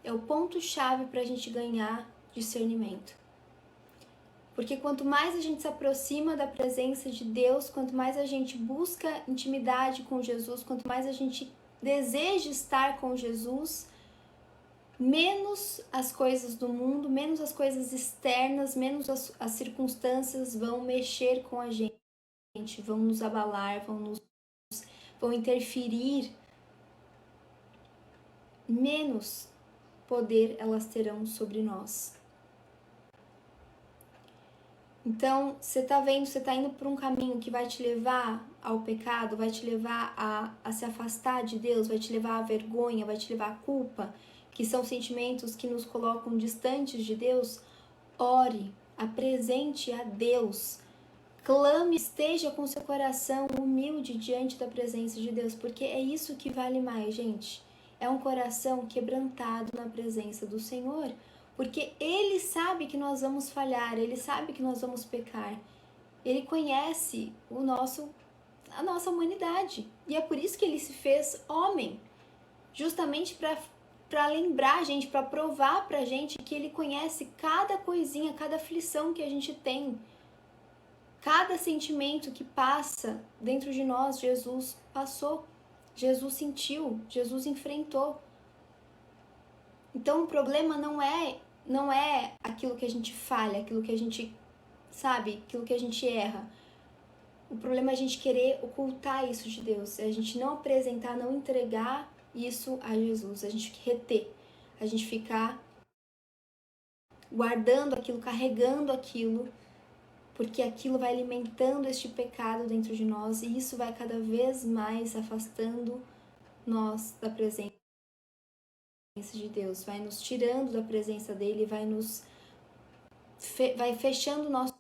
é o ponto-chave para a gente ganhar discernimento. Porque quanto mais a gente se aproxima da presença de Deus, quanto mais a gente busca intimidade com Jesus, quanto mais a gente deseja estar com Jesus, menos as coisas do mundo, menos as coisas externas, menos as circunstâncias vão mexer com a gente, vão nos abalar, vão interferir, menos poder elas terão sobre nós. Então, você tá vendo, você tá indo por um caminho que vai te levar ao pecado, vai te levar a se afastar de Deus, vai te levar à vergonha, vai te levar à culpa, que são sentimentos que nos colocam distantes de Deus. Ore, apresente a Deus, clame, esteja com seu coração humilde diante da presença de Deus, porque é isso que vale mais, gente. É um coração quebrantado na presença do Senhor. Porque Ele sabe que nós vamos falhar, Ele sabe que nós vamos pecar. Ele conhece a nossa humanidade. E é por isso que Ele se fez homem. Justamente para lembrar a gente, para provar pra gente que Ele conhece cada coisinha, cada aflição que a gente tem. Cada sentimento que passa dentro de nós, Jesus passou. Jesus sentiu, Jesus enfrentou. Então o problema não é aquilo que a gente falha, aquilo que a gente sabe, aquilo que a gente erra. O problema é a gente querer ocultar isso de Deus, é a gente não apresentar, não entregar isso a Jesus, a gente reter, a gente ficar guardando aquilo, carregando aquilo, porque aquilo vai alimentando este pecado dentro de nós e isso vai cada vez mais afastando nós da presença de Deus, vai nos tirando da presença dele, vai fechando o nosso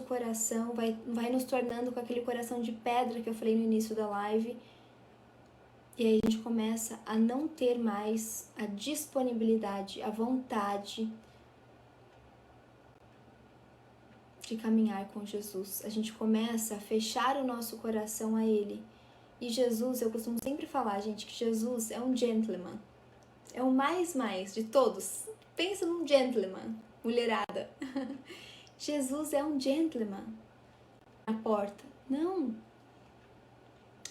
coração, vai nos tornando com aquele coração de pedra que eu falei no início da live. E aí a gente começa a não ter mais a disponibilidade, a vontade de caminhar com Jesus. A gente começa a fechar o nosso coração a Ele. E Jesus, eu costumo sempre falar, gente, que Jesus é um gentleman. É o mais de todos. Pensa num gentleman, mulherada. Jesus é um gentleman na porta. Não.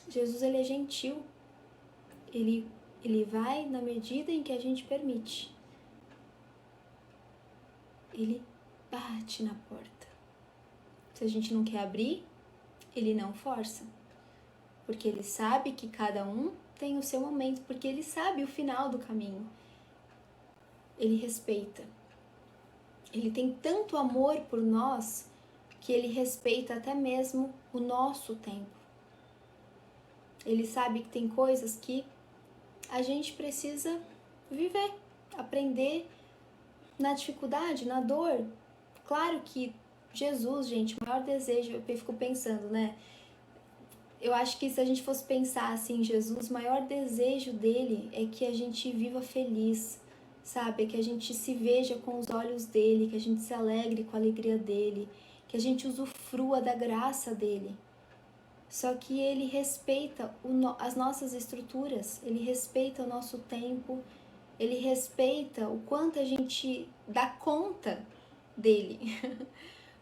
Jesus, ele é gentil. Ele vai na medida em que a gente permite. Ele bate na porta. Se a gente não quer abrir, ele não força. Porque ele sabe que cada um tem o seu momento, porque ele sabe o final do caminho. Ele respeita. Ele tem tanto amor por nós que ele respeita até mesmo o nosso tempo. Ele sabe que tem coisas que a gente precisa viver, aprender na dificuldade, na dor. Claro que Jesus, gente, o maior desejo, eu fico pensando, né? Eu acho que se a gente fosse pensar assim, Jesus, o maior desejo dele é que a gente viva feliz, sabe? Que a gente se veja com os olhos dele, que a gente se alegre com a alegria dele, que a gente usufrua da graça dele. Só que ele respeita as nossas estruturas, ele respeita o nosso tempo, ele respeita o quanto a gente dá conta dele.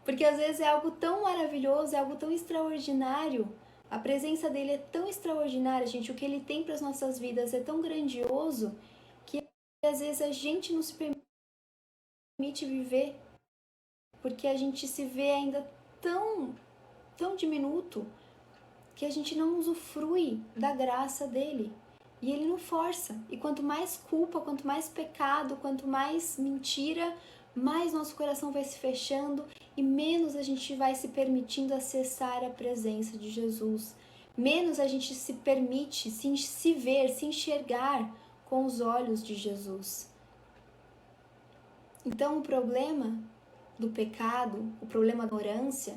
Porque às vezes é algo tão maravilhoso, é algo tão extraordinário. A presença dele é tão extraordinária, gente. O que ele tem para as nossas vidas é tão grandioso que às vezes a gente não se permite viver. Porque a gente se vê ainda tão diminuto que a gente não usufrui da graça dele. E ele não força. E quanto mais culpa, quanto mais pecado, quanto mais mentira, mais nosso coração vai se fechando e menos a gente vai se permitindo acessar a presença de Jesus. Menos a gente se permite se ver, se enxergar com os olhos de Jesus. Então o problema do pecado, o problema da ignorância,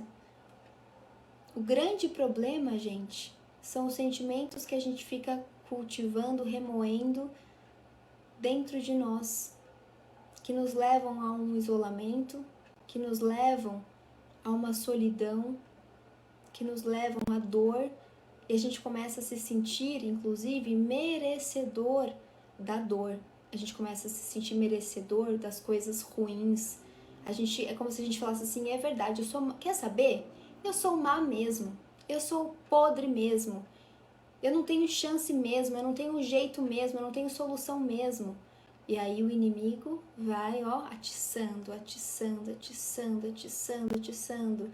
o grande problema, gente, são os sentimentos que a gente fica cultivando, remoendo dentro de nós, que nos levam a um isolamento, que nos levam a uma solidão, que nos levam à dor, e a gente começa a se sentir, inclusive, merecedor da dor. A gente começa a se sentir merecedor das coisas ruins. É como se a gente falasse assim, é verdade, quer saber? Eu sou má mesmo, eu sou podre mesmo, eu não tenho chance mesmo, eu não tenho jeito mesmo, eu não tenho solução mesmo. E aí o inimigo vai, atiçando, atiçando, atiçando, atiçando, atiçando.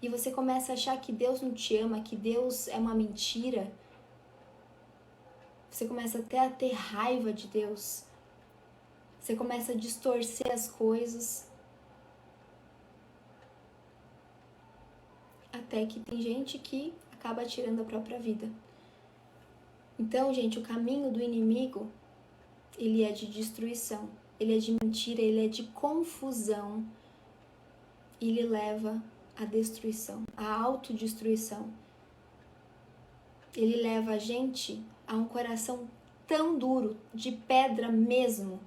E você começa a achar que Deus não te ama, que Deus é uma mentira. Você começa até a ter raiva de Deus. Você começa a distorcer as coisas. Até que tem gente que acaba tirando a própria vida. Então, gente, o caminho do inimigo, ele é de destruição, ele é de mentira, ele é de confusão. Ele leva à destruição, à autodestruição. Ele leva a gente a um coração tão duro, de pedra mesmo,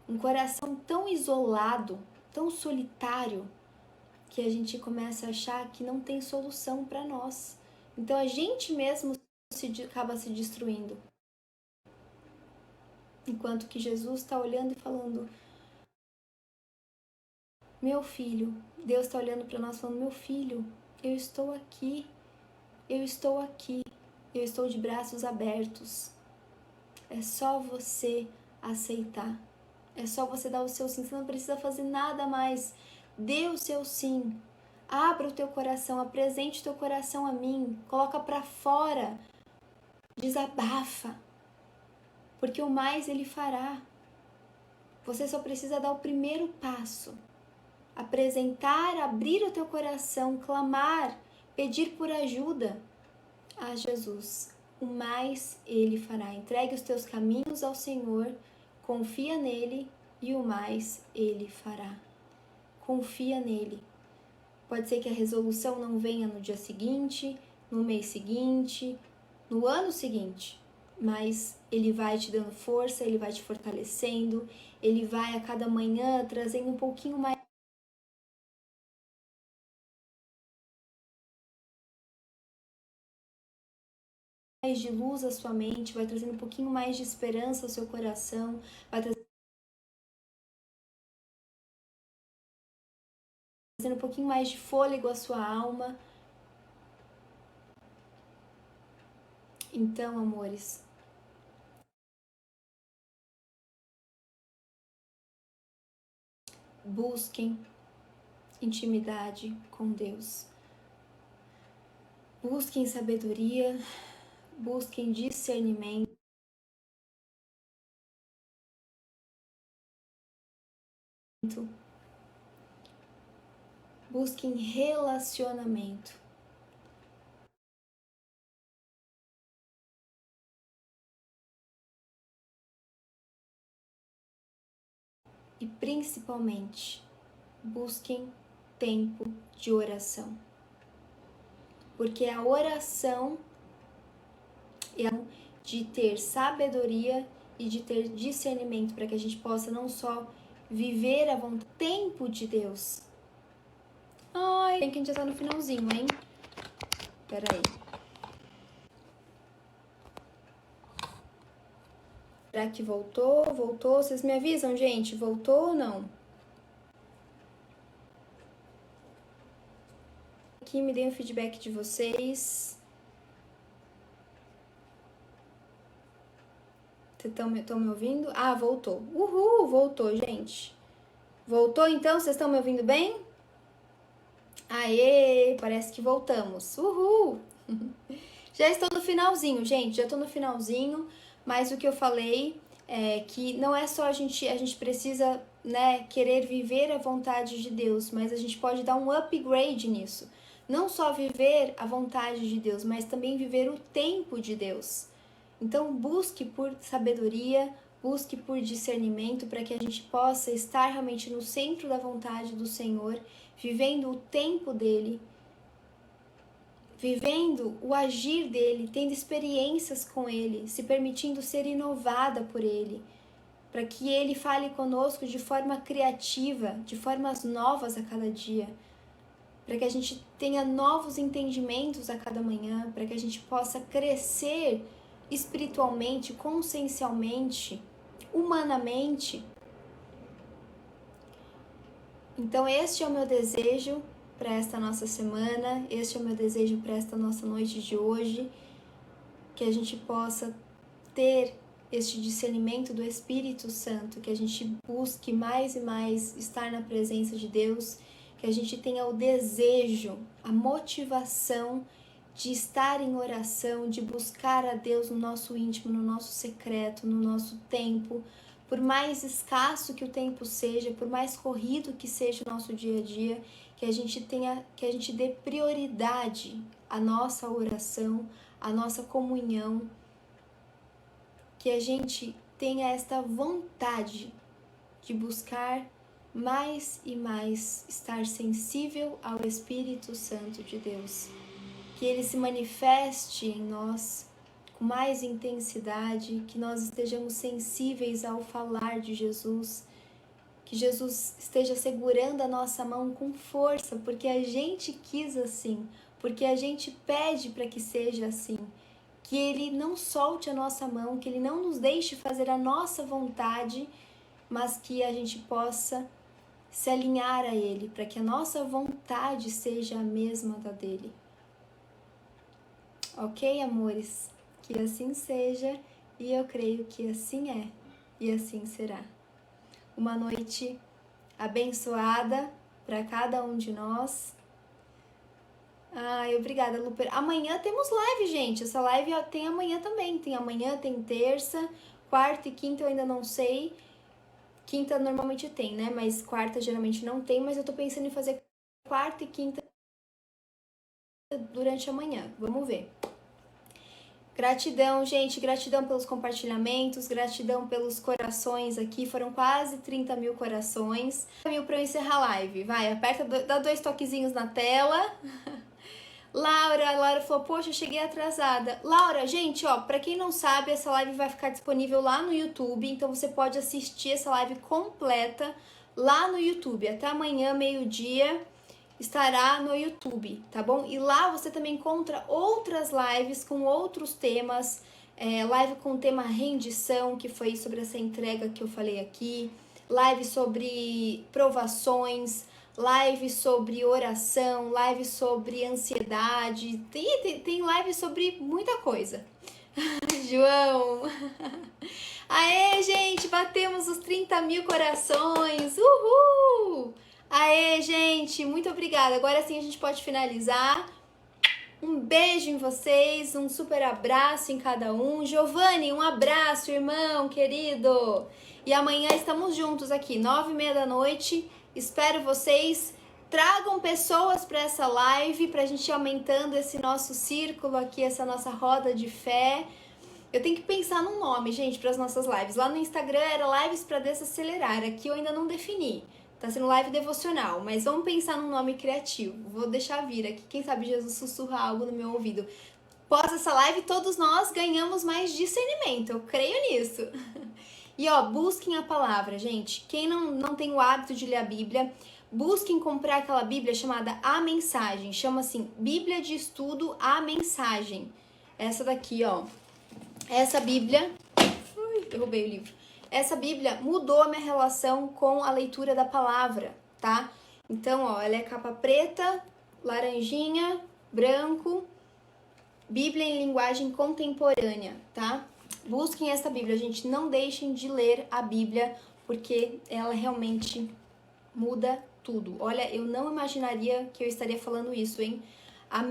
um coração tão isolado, tão solitário, que a gente começa a achar que não tem solução para nós. Então a gente mesmo acaba se destruindo. Enquanto que Jesus está olhando e falando, meu filho, Deus está olhando para nós falando, meu filho, eu estou aqui, eu estou aqui, eu estou de braços abertos. É só você aceitar, é só você dar o seu sim, você não precisa fazer nada mais. Dê o seu sim, abra o teu coração, apresente o teu coração a mim, coloca para fora, desabafa, porque o mais ele fará. Você só precisa dar o primeiro passo, apresentar, abrir o teu coração, clamar, pedir por ajuda a Jesus. O mais ele fará. Entregue os teus caminhos ao Senhor, confia nele e o mais ele fará. Confia nele. Pode ser que a resolução não venha no dia seguinte, no mês seguinte, no ano seguinte, mas ele vai te dando força, ele vai te fortalecendo, ele vai a cada manhã trazendo um pouquinho mais mais de luz à sua mente, vai trazendo um pouquinho mais de esperança ao seu coração, vai trazendo um pouquinho mais de fôlego à sua alma. Então, amores, busquem intimidade com Deus. Busquem sabedoria, busquem discernimento. Busquem relacionamento. E principalmente, busquem tempo de oração. Porque a oração é de ter sabedoria e de ter discernimento para que a gente possa não só viver a vontade, tempo de Deus. Ai, bem que a gente já tá no finalzinho, hein? Pera aí. Será que voltou? Voltou? Vocês me avisam, gente? Voltou ou não? Aqui, me deem o feedback de vocês. Vocês estão me ouvindo? Ah, voltou. Uhul, voltou, gente. Voltou então? Vocês estão me ouvindo bem? Aê, parece que voltamos. Uhul! Já estou no finalzinho, gente. Já estou no finalzinho. Mas o que eu falei é que não é só a gente precisa, né, querer viver a vontade de Deus, mas a gente pode dar um upgrade nisso. Não só viver a vontade de Deus, mas também viver o tempo de Deus. Então, busque por sabedoria, busque por discernimento para que a gente possa estar realmente no centro da vontade do Senhor, vivendo o tempo dele, vivendo o agir dele, tendo experiências com ele, se permitindo ser inovada por ele, para que ele fale conosco de forma criativa, de formas novas a cada dia, para que a gente tenha novos entendimentos a cada manhã, para que a gente possa crescer espiritualmente, consciencialmente, humanamente. Então este é o meu desejo para esta nossa semana, este é o meu desejo para esta nossa noite de hoje, que a gente possa ter este discernimento do Espírito Santo, que a gente busque mais e mais estar na presença de Deus, que a gente tenha o desejo, a motivação de estar em oração, de buscar a Deus no nosso íntimo, no nosso secreto, no nosso tempo, por mais escasso que o tempo seja, por mais corrido que seja o nosso dia a dia, que a gente dê prioridade à nossa oração, à nossa comunhão, que a gente tenha esta vontade de buscar mais e mais estar sensível ao Espírito Santo de Deus, que ele se manifeste em nós com mais intensidade, que nós estejamos sensíveis ao falar de Jesus, que Jesus esteja segurando a nossa mão com força, porque a gente quis assim, porque a gente pede para que seja assim, que ele não solte a nossa mão, que ele não nos deixe fazer a nossa vontade, mas que a gente possa se alinhar a ele, para que a nossa vontade seja a mesma da dele. Ok, amores? Que assim seja, e eu creio que assim é, e assim será. Uma noite abençoada para cada um de nós. Ai, obrigada, Luper. Amanhã temos live, gente. Essa live tem amanhã também. Tem amanhã, tem terça, quarta e quinta eu ainda não sei. Quinta normalmente tem, né? Mas quarta geralmente não tem. Mas eu tô pensando em fazer quarta e quinta durante a manhã. Vamos ver. Gratidão, gente, gratidão pelos compartilhamentos, gratidão pelos corações aqui, foram quase 30 mil corações. 30 mil para eu encerrar a live, vai, aperta, dá 2 toquezinhos na tela. Laura falou, poxa, cheguei atrasada. Laura, gente, ó, pra quem não sabe, essa live vai ficar disponível lá no YouTube, então você pode assistir essa live completa lá no YouTube, até amanhã, meio-dia. estará no YouTube, tá bom? E lá você também encontra outras lives com outros temas, live com o tema rendição, que foi sobre essa entrega que eu falei aqui, live sobre provações, live sobre oração, live sobre ansiedade, tem live sobre muita coisa. João! Aê, gente, batemos os 30 mil corações! Uhul! Aê, gente, muito obrigada. Agora sim a gente pode finalizar. Um beijo em vocês, um super abraço em cada um. Giovanni, um abraço, irmão querido. E amanhã estamos juntos aqui, 9h30 da noite. Espero vocês. Tragam pessoas para essa live, para a gente ir aumentando esse nosso círculo aqui, essa nossa roda de fé. Eu tenho que pensar num nome, gente, para as nossas lives. Lá no Instagram era Lives para Desacelerar. Aqui eu ainda não defini. Tá sendo live devocional, mas vamos pensar num nome criativo. Vou deixar vir aqui. Quem sabe Jesus sussurra algo no meu ouvido. Após essa live, todos nós ganhamos mais discernimento. Eu creio nisso. E ó, busquem a palavra, gente. Quem não tem o hábito de ler a Bíblia, busquem comprar aquela Bíblia chamada A Mensagem. Chama assim, Bíblia de Estudo A Mensagem. Essa daqui, ó. Essa Bíblia... Ui, derrubei o livro. Essa Bíblia mudou a minha relação com a leitura da palavra, tá? Então, ó, ela é capa preta, laranjinha, branco, Bíblia em linguagem contemporânea, tá? Busquem essa Bíblia, gente, não deixem de ler a Bíblia, porque ela realmente muda tudo. Olha, eu não imaginaria que eu estaria falando isso, hein? Há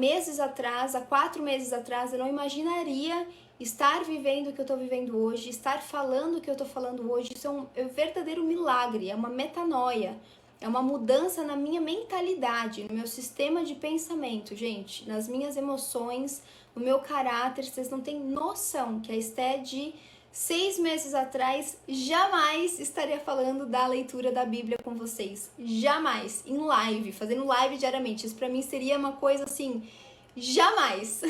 4 meses atrás, eu não imaginaria estar vivendo o que eu estou vivendo hoje, estar falando o que eu estou falando hoje. Isso é um verdadeiro milagre, é uma metanoia, é uma mudança na minha mentalidade, no meu sistema de pensamento, gente, nas minhas emoções, no meu caráter. Vocês não têm noção que a Esté de 6 meses atrás jamais estaria falando da leitura da Bíblia com vocês. Jamais. Em live, fazendo live diariamente. Isso pra mim seria uma coisa assim, jamais.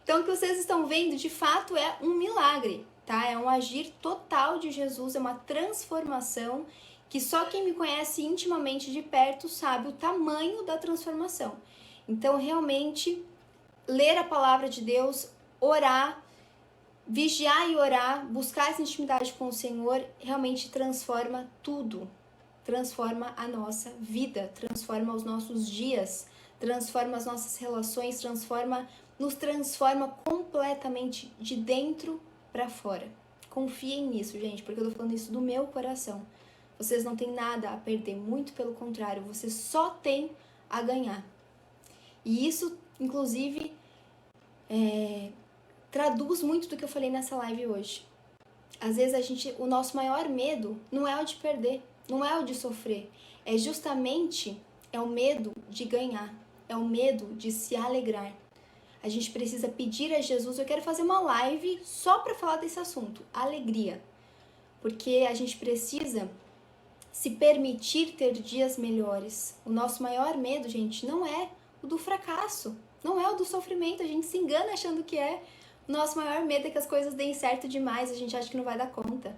Então o que vocês estão vendo de fato é um milagre, tá? É um agir total de Jesus, é uma transformação que só quem me conhece intimamente de perto sabe o tamanho da transformação. Então realmente ler a palavra de Deus, orar, vigiar e orar, buscar essa intimidade com o Senhor, realmente transforma tudo. Transforma a nossa vida, transforma os nossos dias, transforma as nossas relações, nos transforma completamente de dentro para fora. Confiem nisso, gente, porque eu tô falando isso do meu coração. Vocês não têm nada a perder, muito pelo contrário, vocês só têm a ganhar. E isso, inclusive, traduz muito do que eu falei nessa live hoje. Às vezes o nosso maior medo não é o de perder, não é o de sofrer, é justamente o medo de ganhar, é o medo de se alegrar. A gente precisa pedir a Jesus. Eu quero fazer uma live só para falar desse assunto, alegria, porque a gente precisa se permitir ter dias melhores. O nosso maior medo, gente, não é o do fracasso, não é o do sofrimento. A gente se engana achando que é. O nosso maior medo é que as coisas deem certo demais, a gente acha que não vai dar conta.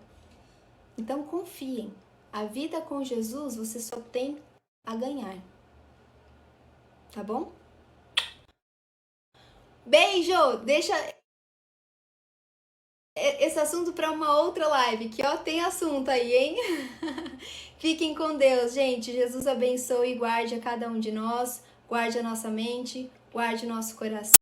Então confiem. A vida com Jesus você só tem a ganhar. Tá bom? Beijo! Deixa esse assunto para uma outra live, que ó, tem assunto aí, hein? Fiquem com Deus, gente. Jesus abençoe e guarde a cada um de nós, guarde a nossa mente, guarde o nosso coração.